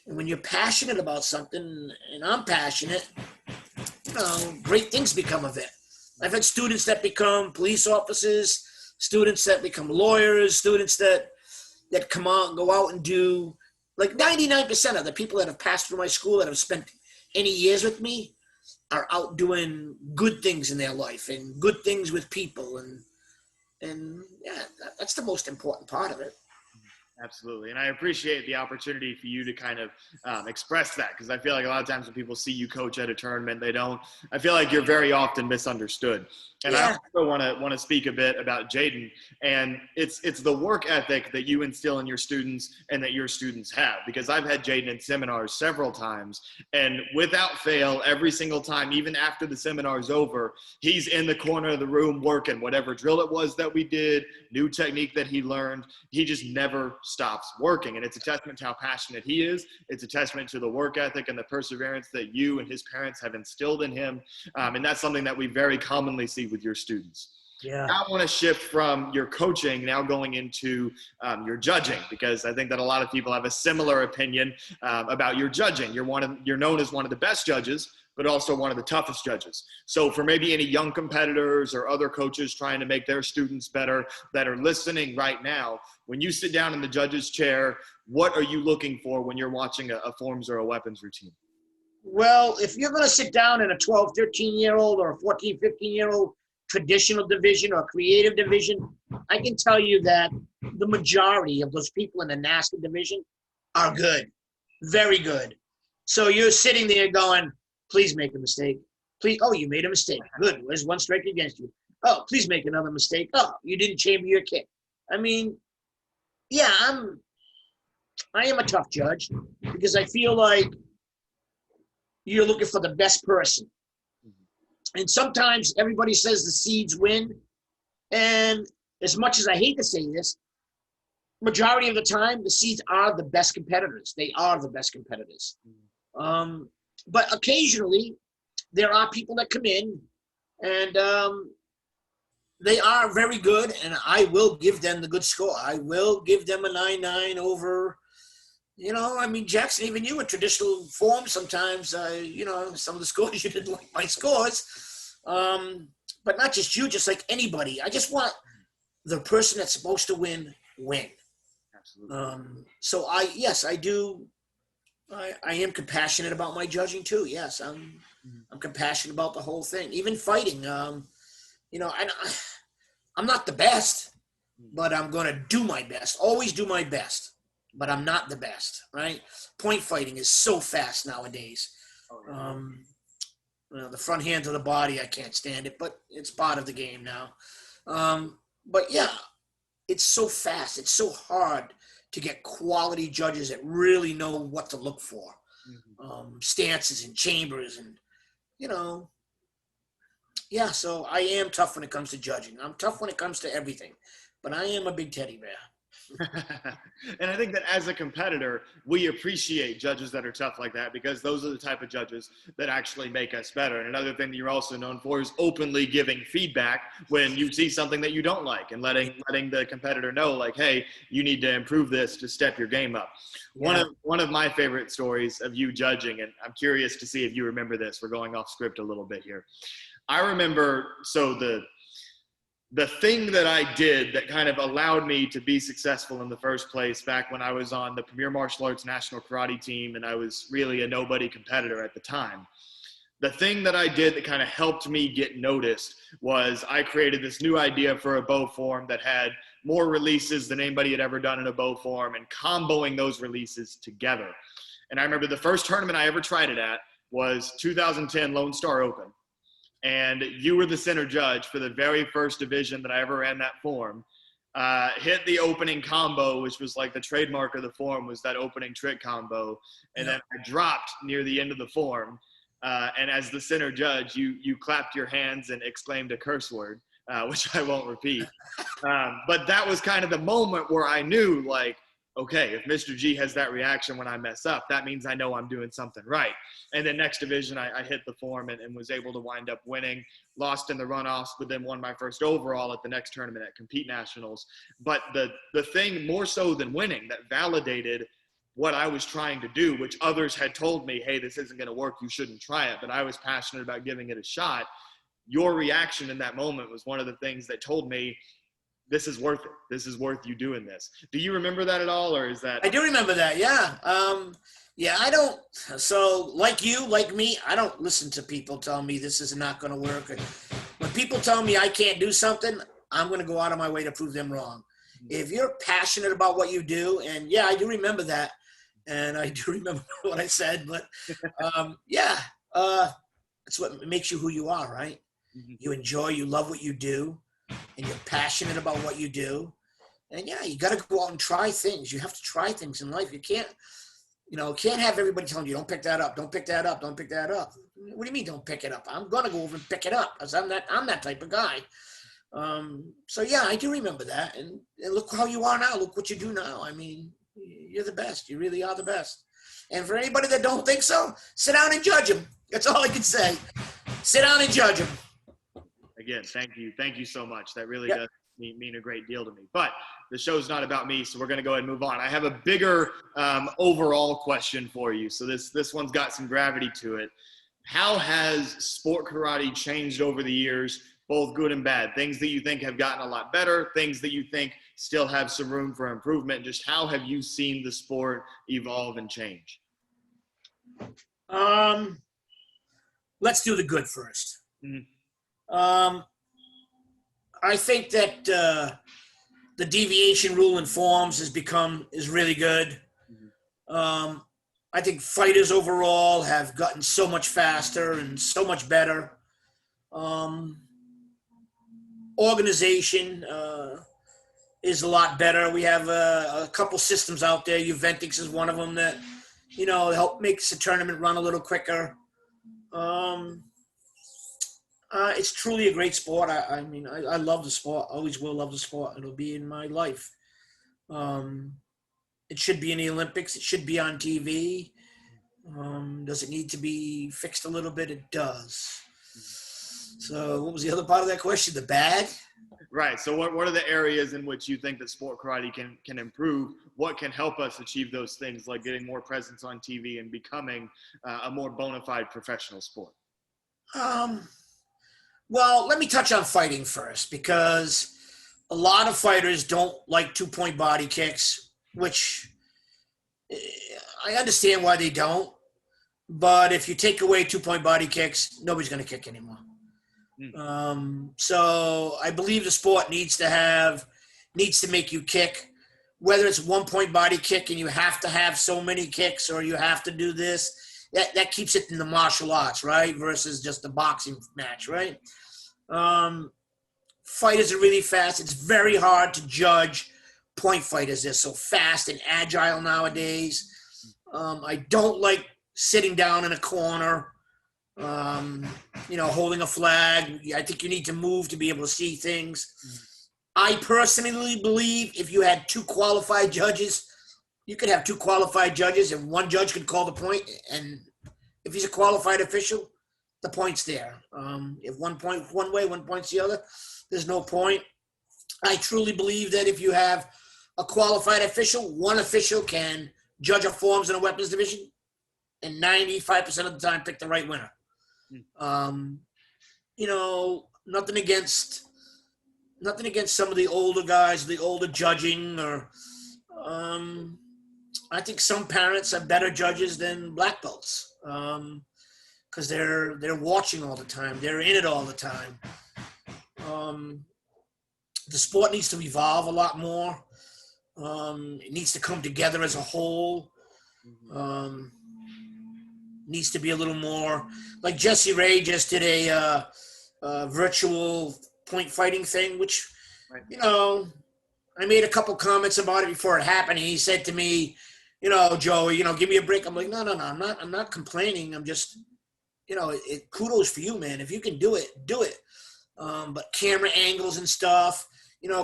when you're passionate about something, and I'm passionate, you know, great things become of it. I've had students that become police officers, students that become lawyers, students that come out and go out and do, like 99% of the people that have passed through my school that have spent any years with me are out doing good things in their life and good things with people. And yeah, that's the most important part of it. Absolutely. And I appreciate the opportunity for you to kind of express that, because I feel like a lot of times when people see you coach at a tournament, I feel like you're very often misunderstood. And Yeah. I also want to speak a bit about Jaden, and it's the work ethic that you instill in your students and that your students have, because I've had Jaden in seminars several times, and without fail, every single time, even after the seminar's over, he's in the corner of the room working whatever drill it was that we did, new technique that he learned. He just never stops working, and it's a testament to how passionate he is. It's a testament to the work ethic and the perseverance that you and his parents have instilled in him, and that's something that we very commonly see with your students. Yeah. Now I want to shift from your coaching, now going into your judging, because I think that a lot of people have a similar opinion about your judging. You're known as one of the best judges, but also one of the toughest judges. So for maybe any young competitors or other coaches trying to make their students better that are listening right now, when you sit down in the judge's chair, what are you looking for when you're watching a forms or a weapons routine? Well, if you're going to sit down in a 12, 13-year-old or a 14, 15-year-old traditional division or creative division, I can tell you that the majority of those people in the NASCAR division are good, very good. So you're sitting there going, please make a mistake. Please, oh, you made a mistake. Good. There's one strike against you. Oh, please make another mistake. Oh, you didn't chamber your kick. I mean, yeah, I am a tough judge because I feel like you're looking for the best person. And sometimes everybody says the seeds win. And as much as I hate to say this, majority of the time, the seeds are the best competitors. They are the best competitors. But occasionally, there are people that come in and they are very good, and I will give them the good score. I will give them a 9-9 over, Jackson, even you in traditional form sometimes, some of the scores you didn't like my scores. But not just you, just like anybody. I just want the person that's supposed to win. Absolutely. So I do. I am compassionate about my judging too. Yes, I'm compassionate about the whole thing, even fighting. I'm not the best, but I'm going to do my best. Always do my best, but I'm not the best, right? Point fighting is so fast nowadays. The front hand of the body, I can't stand it, but it's part of the game now. But yeah, it's so fast. It's so hard to get quality judges that really know what to look for. Stances and chambers and, so I am tough when it comes to judging. I'm tough when it comes to everything, but I am a big teddy bear. And I think that as a competitor, we appreciate judges that are tough like that, because those are the type of judges that actually make us better. And another thing that you're also known for is openly giving feedback when you see something that you don't like, and letting the competitor know, like, hey, you need to improve this to step your game up. Yeah. One of my favorite stories of you judging, and I'm curious to see if you remember this. We're going off script a little bit here. I remember, so the thing that I did that kind of allowed me to be successful in the first place back when I was on the Premier Martial Arts National Karate Team and I was really a nobody competitor at the time. The thing that I did that kind of helped me get noticed was I created this new idea for a bow form that had more releases than anybody had ever done in a bow form, and comboing those releases together. And I remember the first tournament I ever tried it at was 2010 Lone Star Open. And you were the center judge for the very first division that I ever ran that form. Hit the opening combo, which was like the trademark of the form, was that opening trick combo. And then I dropped near the end of the form. And as the center judge, you clapped your hands and exclaimed a curse word, which I won't repeat. But that was kind of the moment where I knew, like, okay, if Mr. G has that reaction when I mess up, that means I know I'm doing something right. And then next division, I hit the form and was able to wind up winning, lost in the runoffs, but then won my first overall at the next tournament at Compete Nationals. But the thing more so than winning that validated what I was trying to do, which others had told me, hey, this isn't going to work, you shouldn't try it, but I was passionate about giving it a shot. Your reaction in that moment was one of the things that told me, this is worth it. This is worth you doing this. Do you remember that at all, or is that? I do remember that, yeah. I don't, so like you, like me, I don't listen to people tell me this is not going to work. When people tell me I can't do something, I'm going to go out of my way to prove them wrong. If you're passionate about what you do, and yeah, I do remember that, and I do remember what I said, but it's what makes you who you are, right? You enjoy, you love what you do, and you're passionate about what you do. And yeah, you got to go out and try things. You have to try things in life. You can't have everybody telling you, don't pick that up, don't pick that up, don't pick that up. What do you mean don't pick it up? I'm going to go over and pick it up because I'm that type of guy. So yeah, I do remember that. And look how you are now. Look what you do now. I mean, you're the best. You really are the best. And for anybody that don't think so, sit down and judge them. That's all I can say. Sit down and judge them. Again, thank you. Thank you so much. That really does mean a great deal to me. But the show's not about me, so we're going to go ahead and move on. I have a bigger overall question for you. So this one's got some gravity to it. How has sport karate changed over the years, both good and bad? Things that you think have gotten a lot better, things that you think still have some room for improvement. Just how have you seen the sport evolve and change? Let's do the good first. Mm-hmm. I think that the deviation rule in forms is really good. Mm-hmm. I think fighters overall have gotten so much faster and so much better. Organization is a lot better. We have a couple systems out there. Uventix is one of them that, help makes the tournament run a little quicker. It's truly a great sport. I mean, I love the sport. Always will love the sport. It'll be in my life. It should be in the Olympics. It should be on TV. Does it need to be fixed a little bit? It does. So what was the other part of that question? The bad? Right. So what are the areas in which you think that sport karate can improve? What can help us achieve those things, like getting more presence on TV and becoming a more bona fide professional sport? Well, let me touch on fighting first, because a lot of fighters don't like 2-point body kicks, which I understand why they don't. But if you take away 2-point body kicks, nobody's going to kick anymore. So I believe the sport needs to make you kick, whether it's 1-point body kick and you have to have so many kicks, or you have to do this. That keeps it in the martial arts, right? Versus just a boxing match, right? Fighters are really fast. It's very hard to judge point fighters. They're so fast and agile nowadays. I don't like sitting down in a corner, holding a flag. I think you need to move to be able to see things. I personally believe if you had 2 qualified judges, you could have 2 qualified judges and one judge could call the point. And if he's a qualified official, the point's there. If 1 point one way, 1 point's the other, there's no point. I truly believe that if you have a qualified official, one official can judge a forms in a weapons division and 95% of the time pick the right winner. Nothing against some of the older guys, the older judging, or I think some parents are better judges than black belts, because they're watching all the time. They're in it all the time. The sport needs to evolve a lot more. It needs to come together as a whole. Needs to be a little more like Jesse Ray just did a virtual point fighting thing, which, I made a couple comments about it before it happened. And he said to me, Joey, give me a break. I'm like, no, I'm not complaining. I'm just, kudos for you, man. If you can do it, do it. But camera angles and stuff,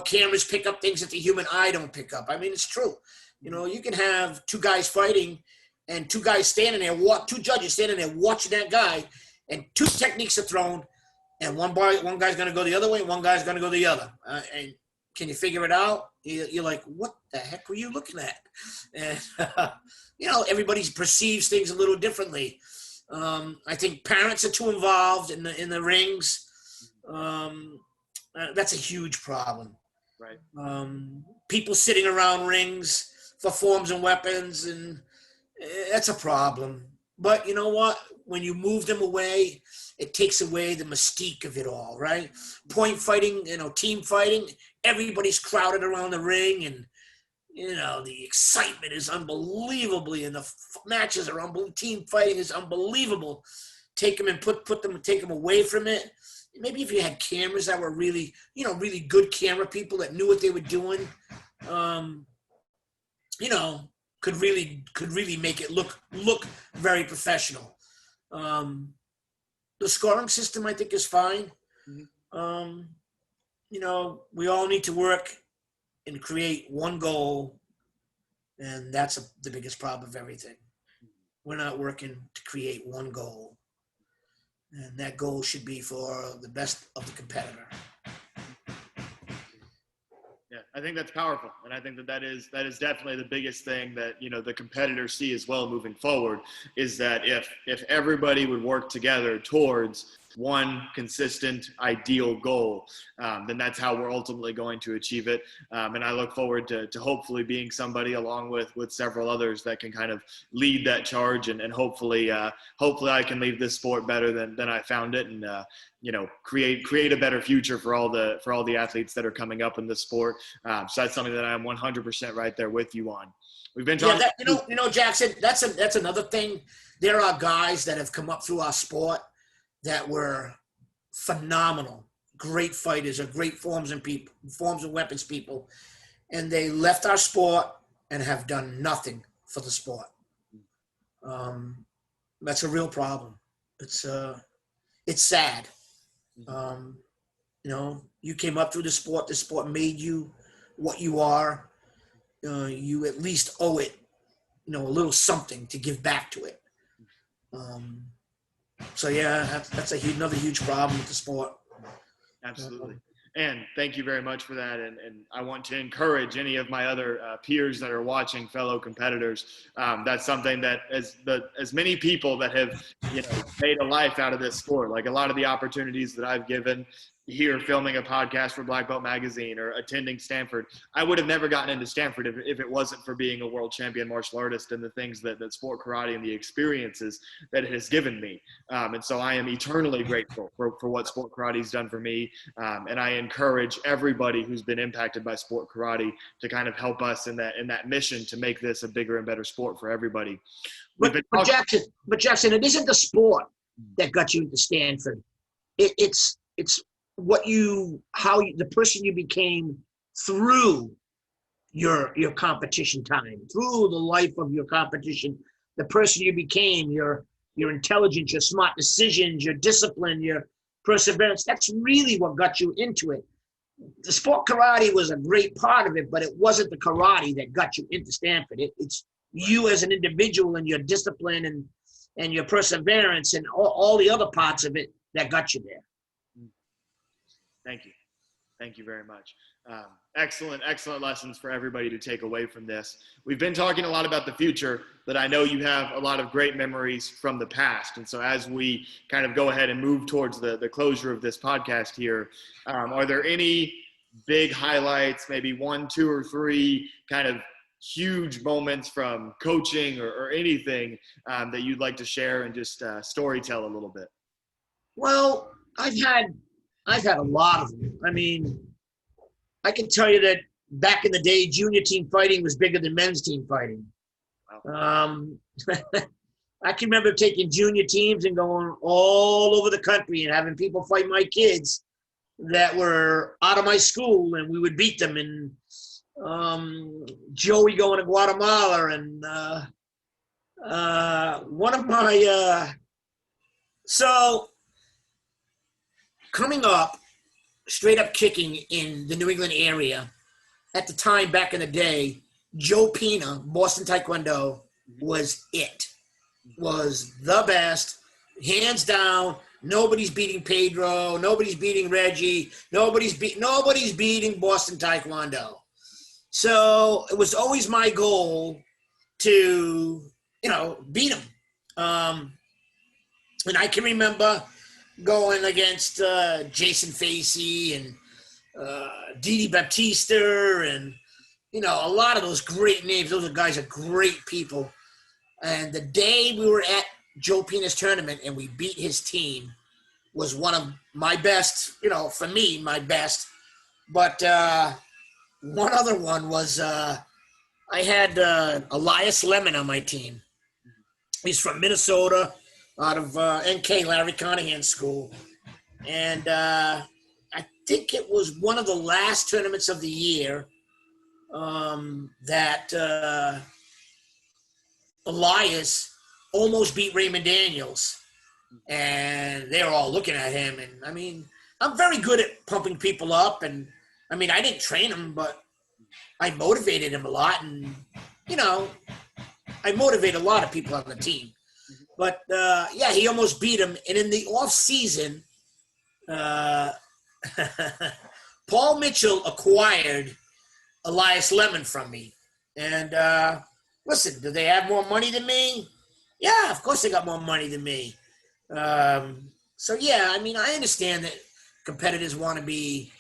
cameras pick up things that the human eye don't pick up. I mean, it's true. You can have 2 guys fighting and 2 guys standing there, 2 judges standing there watching that guy, and 2 techniques are thrown, and one guy's going to go the other way, and one guy's going to go the other. And can you figure it out? You're like, what the heck were you looking at? And, everybody perceives things a little differently. I think parents are too involved in the rings. That's a huge problem. Right. People sitting around rings for forms and weapons, and that's a problem. But you know what? When you move them away, it takes away the mystique of it all, right? Point fighting, team fighting, everybody's crowded around the ring, and the excitement is unbelievably, and the matches are unbelievable. Team fighting is unbelievable. Take them and take them away from it. Maybe if you had cameras that were really, really good camera people that knew what they were doing, could really make it look very professional. The scoring system, I think, is fine. Mm-hmm. We all need to work and create one goal, and that's the biggest problem of everything. We're not working to create one goal, and that goal should be for the best of the competitor. Yeah, I think that's powerful, and I think that is definitely the biggest thing that the competitors see as well moving forward, is that if everybody would work together towards one consistent ideal goal, then that's how we're ultimately going to achieve it. And I look forward to hopefully being somebody along with several others that can kind of lead that charge, and hopefully I can leave this sport better than I found it, and create a better future for all the athletes that are coming up in this sport. So that's something that I'm 100% right there with you on. We've been talking. Yeah, Jackson. That's another thing. There are guys that have come up through our sport that were phenomenal, great fighters, or great forms and weapons people, and they left our sport and have done nothing for the sport. That's a real problem. It's sad. You came up through the sport made you what you are. You at least owe it, a little something to give back to it. So yeah, that's another huge problem with the sport. Absolutely. And thank you very much for that. And I want to encourage any of my other peers that are watching, fellow competitors. That's something that as many people that have made a life out of this sport, like a lot of the opportunities that I've given here, filming a podcast for Black Belt Magazine or attending Stanford, I would have never gotten into Stanford if it wasn't for being a world champion martial artist and the things that sport karate and the experiences that it has given me. And so I am eternally grateful for what sport karate has done for me. And I encourage everybody who's been impacted by sport karate to kind of help us in that mission to make this a bigger and better sport for everybody. But Jackson, it isn't the sport that got you into Stanford. It's the person you became through your competition time, through the life of your competition, the person you became, your intelligence, your smart decisions, your discipline, your perseverance. That's really what got you into it. The sport karate was a great part of it, but it wasn't the karate that got you into Stanford. It's you as an individual and your discipline and your perseverance and all the other parts of it that got you there. Thank you. Thank you very much. Excellent lessons for everybody to take away from this. We've been talking a lot about the future, but I know you have a lot of great memories from the past. And so as we kind of go ahead and move towards the closure of this podcast here, are there any big highlights, maybe 1, 2, or 3 kind of huge moments from coaching or anything that you'd like to share and just story tell a little bit? Well, I've had a lot of them. I mean, I can tell you that back in the day, junior team fighting was bigger than men's team fighting. Wow. I can remember taking junior teams and going all over the country and having people fight my kids that were out of my school, and we would beat them. And Joey going to Guatemala, and one of my so coming up, straight up kicking in the New England area, at the time back in the day, Joe Pina, Boston Taekwondo, was the best, hands down. Nobody's beating Pedro. Nobody's beating Reggie. Nobody's beating Boston Taekwondo. So it was always my goal to, beat him. And I can remember going against Jason Facey and Didi Baptista and, a lot of those great names. Those guys are great people. And the day we were at Joe Pina's tournament and we beat his team was one of my best, for me, my best. But one other one was I had Elias Lemon on my team. He's from Minnesota, out of NK, Larry Conahan School. And I think it was one of the last tournaments of the year that Elias almost beat Raymond Daniels. And they were all looking at him. And, I mean, I'm very good at pumping people up. And, I mean, I didn't train him, but I motivated him a lot. And, you know, I motivate a lot of people on the team. But, yeah, he almost beat him. And in the off season, Paul Mitchell acquired Elias Lemon from me. And listen, do they have more money than me? Yeah, of course they got more money than me. So, yeah, I mean, I understand that competitors want to be,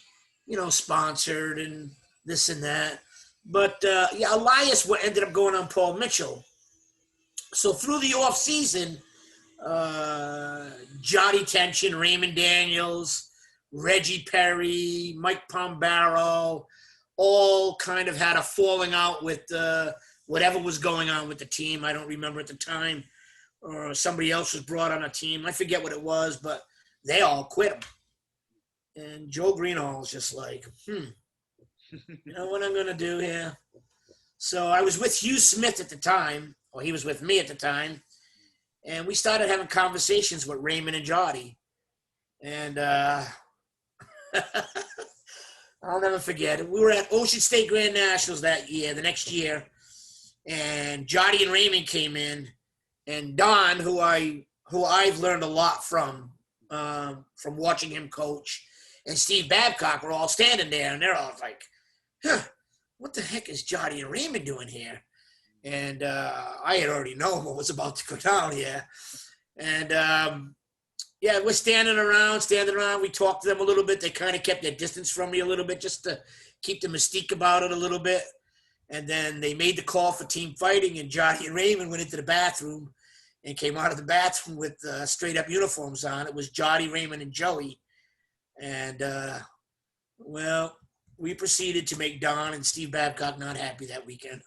you know, sponsored and this and that. But, yeah, Elias ended up going on Paul Mitchell. So through the off season, Jotty Tension, Raymond Daniels, Reggie Perry, Mike Pombaro, all kind of had a falling out with whatever was going on with the team. I don't remember at the time. Or somebody else was brought on a team. I forget what it was, but they all quit him. And Joe Greenhalgh was just like, you know what I'm going to do here? So I was with Hugh Smith at the time, or he was with me at the time, and we started having conversations with Raymond and Jotty. And I'll never forget it. We were at Ocean State Grand Nationals that year, the next year, and Jotty and Raymond came in, and Don, who I've learned a lot from watching him coach, and Steve Babcock were all standing there, and they're all like, what the heck is Jotty and Raymond doing here? And I had already known what was about to go down here. And, yeah, we're standing around. We talked to them a little bit. They kind of kept their distance from me a little bit just to keep the mystique about it a little bit. And then they made the call for team fighting, and Jotty and Raymond went into the bathroom and came out of the bathroom with straight-up uniforms on. It was Jotty, Raymond, and Joey. And, well, we proceeded to make Don and Steve Babcock not happy that weekend.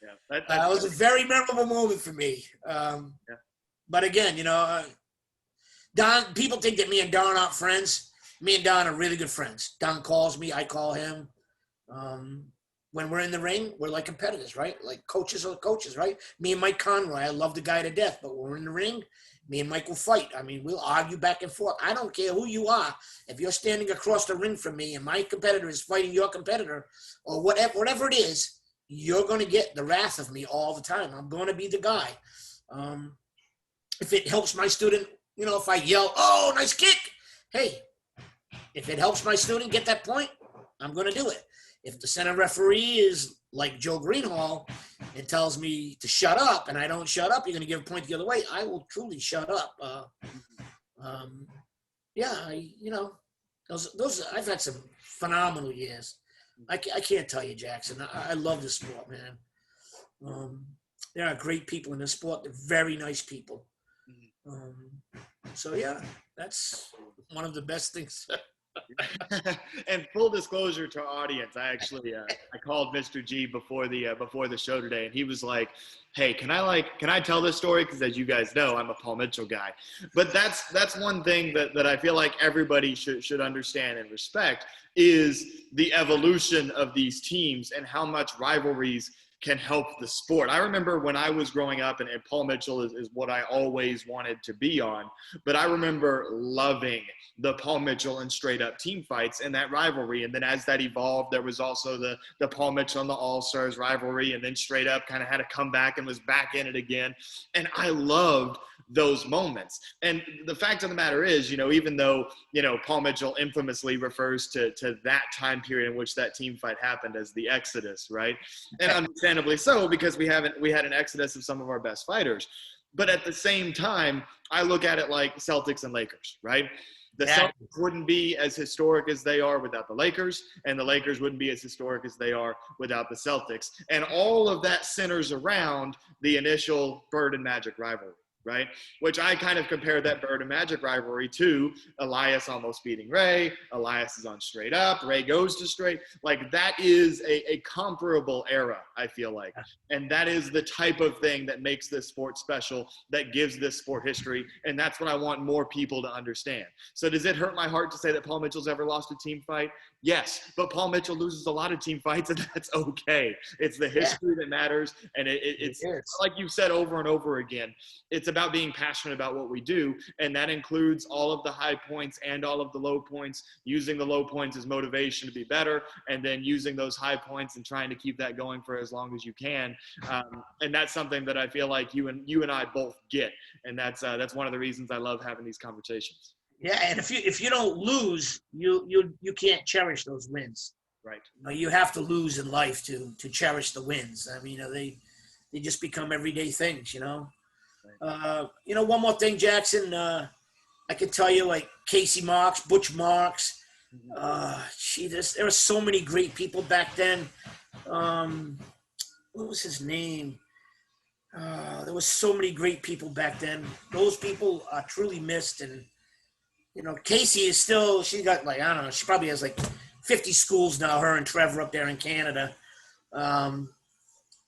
Yeah, that was a very memorable moment for me. Yeah. But again, you know, Don, people think that me and Don aren't friends. Me and Don are really good friends. Don calls me, I call him. When we're in the ring, we're like competitors, right? Like coaches are coaches, right? Me and Mike Conroy, I love the guy to death, but when we're in the ring, me and Mike will fight. I mean, we'll argue back and forth. I don't care who you are. If you're standing across the ring from me and my competitor is fighting your competitor or whatever it is, you're going to get the wrath of me all the time. I'm going to be the guy. If it helps my student, you know, if I yell, oh, nice kick. Hey, if it helps my student get that point, I'm going to do it. If the center referee is like Joe Greenhalgh and tells me to shut up and I don't shut up, you're going to give a point the other way, I will truly shut up. Yeah, you know, those I've had some phenomenal years. I can't tell you, Jackson. I love this sport, man. There are great people in this sport. They're very nice people. So, yeah, that's one of the best things. And full disclosure to our audience, I actually I called Mr. G before the show today, and he was like, "Hey, can I tell this story? Because as you guys know, I'm a Paul Mitchell guy." But that's one thing that I feel like everybody should understand and respect is the evolution of these teams and how much rivalries can help the sport. I remember when I was growing up, and Paul Mitchell is what I always wanted to be on, but I remember loving the Paul Mitchell and straight up team fights and that rivalry. And then as that evolved, there was also the Paul Mitchell and the All-Stars rivalry, and then straight up kind of had to come back and was back in it again. And I loved those moments. And the fact of the matter is, you know, even though, you know, Paul Mitchell infamously refers to that time period in which that team fight happened as the Exodus, right? And understandably so, because we had an exodus of some of our best fighters. But at the same time, I look at it like Celtics and Lakers, right? The Celtics wouldn't be as historic as they are without the Lakers, and the Lakers wouldn't be as historic as they are without the Celtics. And all of that centers around the initial Bird and Magic rivalry. right? Which I kind of compare that Bird and Magic rivalry to Elias almost beating Ray. Elias is on straight up. Ray goes to straight. Like that is a comparable era, I feel like. And that is the type of thing that makes this sport special, that gives this sport history. And that's what I want more people to understand. So does it hurt my heart to say that Paul Mitchell's ever lost a team fight? Yes, but Paul Mitchell loses a lot of team fights, and that's okay. It's the history that matters. And it's like you've said over and over again, it's about being passionate about what we do, and that includes all of the high points and all of the low points, using the low points as motivation to be better, and then using those high points and trying to keep that going for as long as you can. And that's something that I feel like you and I both get, and that's one of the reasons I love having these conversations. Yeah, and if you don't lose, you can't cherish those wins. Right. You have to lose in life to cherish the wins. I mean, they just become everyday things, Right. One more thing, Jackson. I can tell you, like Casey Marks, Butch Marks. There were so many great people back then. What was his name? There was so many great people back then. Those people are truly missed. And Casey is still. She got I don't know. She probably has 50 schools now. Her and Trevor up there in Canada.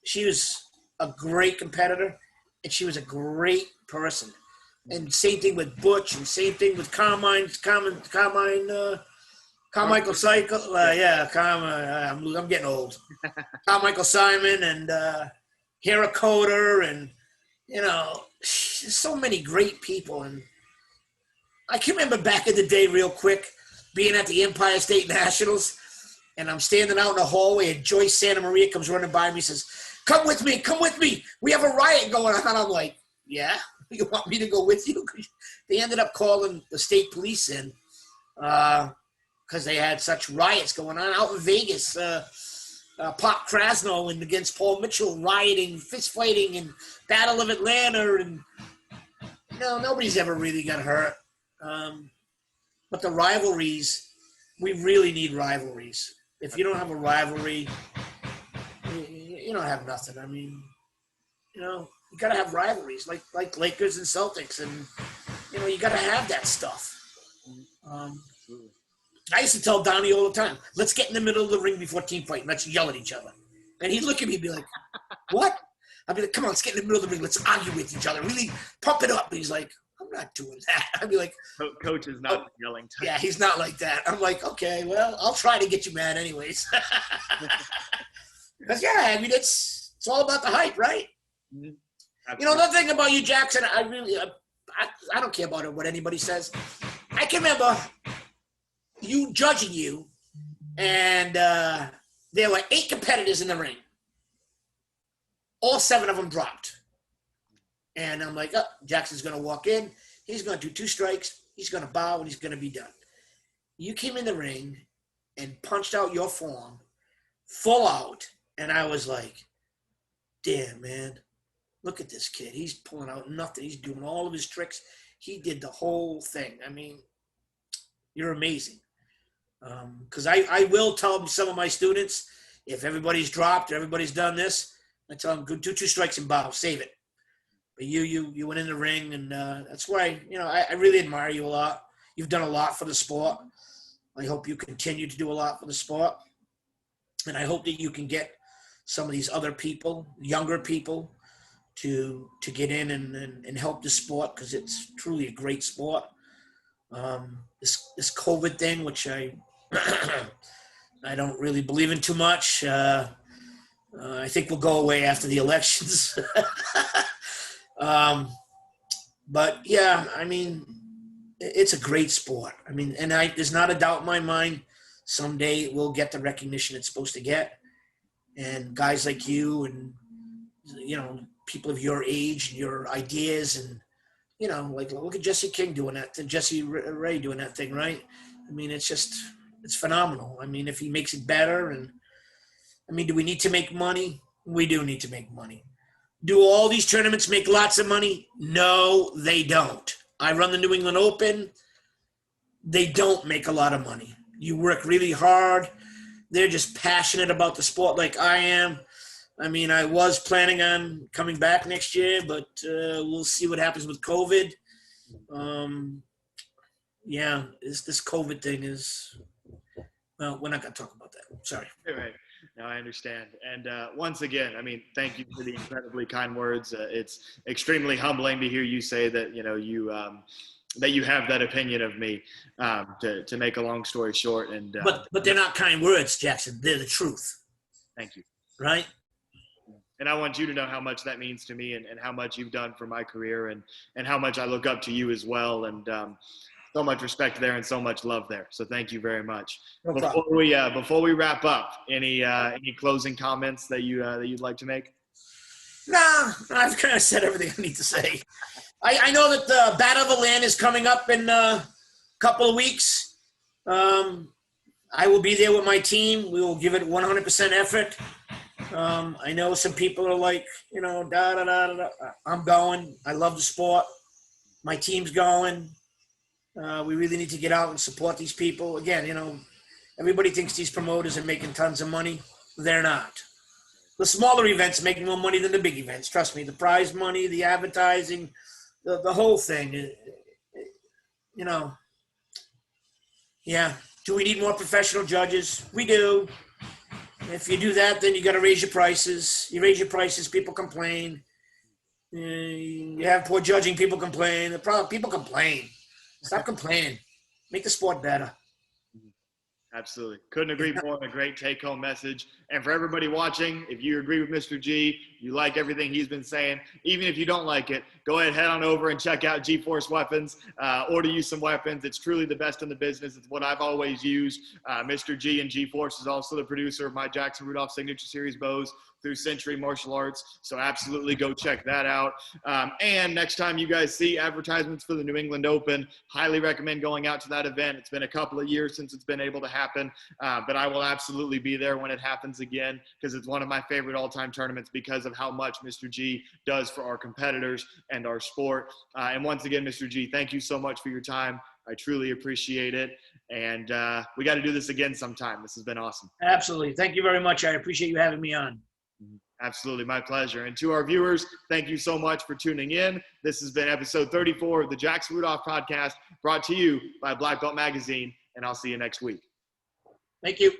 She was a great competitor, and she was a great person. And same thing with Butch, and same thing with Carmichael Cycle. I'm getting old. Carmichael Simon and Hera Coder, and so many great people. And I can remember back in the day, real quick, being at the Empire State Nationals, and I'm standing out in the hallway, and Joyce Santa Maria comes running by me and says, come with me, we have a riot going on. I'm like, yeah, you want me to go with you? They ended up calling the state police in because they had such riots going on out in Vegas. Pop Krasno and against Paul Mitchell, rioting, fist fighting, and Battle of Atlanta, and nobody's ever really got hurt. But the rivalries, we really need rivalries. If you don't have a rivalry, you don't have nothing. I mean, you got to have rivalries like Lakers and Celtics, and you got to have that stuff. I used to tell Donnie all the time, let's get in the middle of the ring before team fight and let's yell at each other. And he'd look at me and be like, what? I'd be like, come on, let's get in the middle of the ring. Let's argue with each other. Really pump it up. And he's like, I'm not doing that. I'd be like, Coach is not yelling type. Yeah, he's not like that. I'm like, okay, well, I'll try to get you mad anyways. Because, I mean, it's all about the hype, right? Mm-hmm. Another thing about you, Jackson, I don't care about what anybody says. I can remember you judging you, and there were 8 competitors in the ring. All 7 of them dropped. And I'm like, Jackson's going to walk in. He's going to do 2 strikes. He's going to bow, and he's going to be done. You came in the ring and punched out your form full out. And I was like, damn, man, look at this kid. He's pulling out nothing. He's doing all of his tricks. He did the whole thing. I mean, you're amazing. Because I will tell some of my students, if everybody's dropped or everybody's done this, I tell them, go do 2 strikes and bow, save it. But you went in the ring, and that's why, I really admire you a lot. You've done a lot for the sport. I hope you continue to do a lot for the sport. And I hope that you can get some of these other people, younger people, to get in and help the sport, because it's truly a great sport. This COVID thing, which I I don't really believe in too much. I think we'll go away after the elections. But yeah, I mean, it's a great sport. I mean, and there's not a doubt in my mind, someday it will get the recognition it's supposed to get. And guys like you and, people of your age and your ideas, and, look at Jesse King doing that, Jesse Ray doing that thing, right? I mean, it's phenomenal. I mean, if he makes it better, and I mean, do we need to make money? We do need to make money. Do all these tournaments make lots of money? No, they don't. I run the New England Open. They don't make a lot of money. You work really hard. They're just passionate about the sport like I am. I mean, I was planning on coming back next year, but we'll see what happens with COVID. Yeah, this COVID thing is, well, we're not going to talk about that. Sorry. Right. No, I understand. And once again, I mean, thank you for the incredibly kind words. It's extremely humbling to hear you say that, that you have that opinion of me, to make a long story short. And But they're not kind words, Jackson. They're the truth. Thank you. Right? And I want you to know how much that means to me, and how much you've done for my career, and how much I look up to you as well. And so much respect there and so much love there. So thank you very much. No Before we wrap up, any closing comments that you'd like to make? Nah, I've kind of said everything I need to say. I know that the Battle of the Land is coming up in a couple of weeks. I will be there with my team. We will give it 100% effort. I know some people are like, da da da da. I'm going. I love the sport. My team's going. We really need to get out and support these people. Again, everybody thinks these promoters are making tons of money. They're not. The smaller events are making more money than the big events. Trust me, the prize money, the advertising, the whole thing, Yeah. Do we need more professional judges? We do. If you do that, then you got to raise your prices. You raise your prices, people complain. You have poor judging, people complain. The problem, people complain. Stop complaining. Make the sport better. Absolutely. Couldn't agree more. A great take-home message. And for everybody watching, if you agree with Mr. G, you like everything he's been saying, even if you don't like it, go ahead, head on over and check out G-Force Weapons. Order you some weapons. It's truly the best in the business. It's what I've always used. Mr. G and G-Force is also the producer of my Jackson Rudolph Signature Series bows through Century Martial Arts. So absolutely go check that out. And next time you guys see advertisements for the New England Open, highly recommend going out to that event. It's been a couple of years since it's been able to happen, but I will absolutely be there when it happens again, because it's one of my favorite all-time tournaments because of how much Mr. G does for our competitors and our sport. And once again, Mr. G, thank you so much for your time. I truly appreciate it. And we got to do this again sometime. This has been awesome. Absolutely. Thank you very much. I appreciate you having me on. Absolutely. My pleasure. And to our viewers, thank you so much for tuning in. This has been episode 34 of the Jackson Rudolph podcast, brought to you by Black Belt Magazine, and I'll see you next week. Thank you.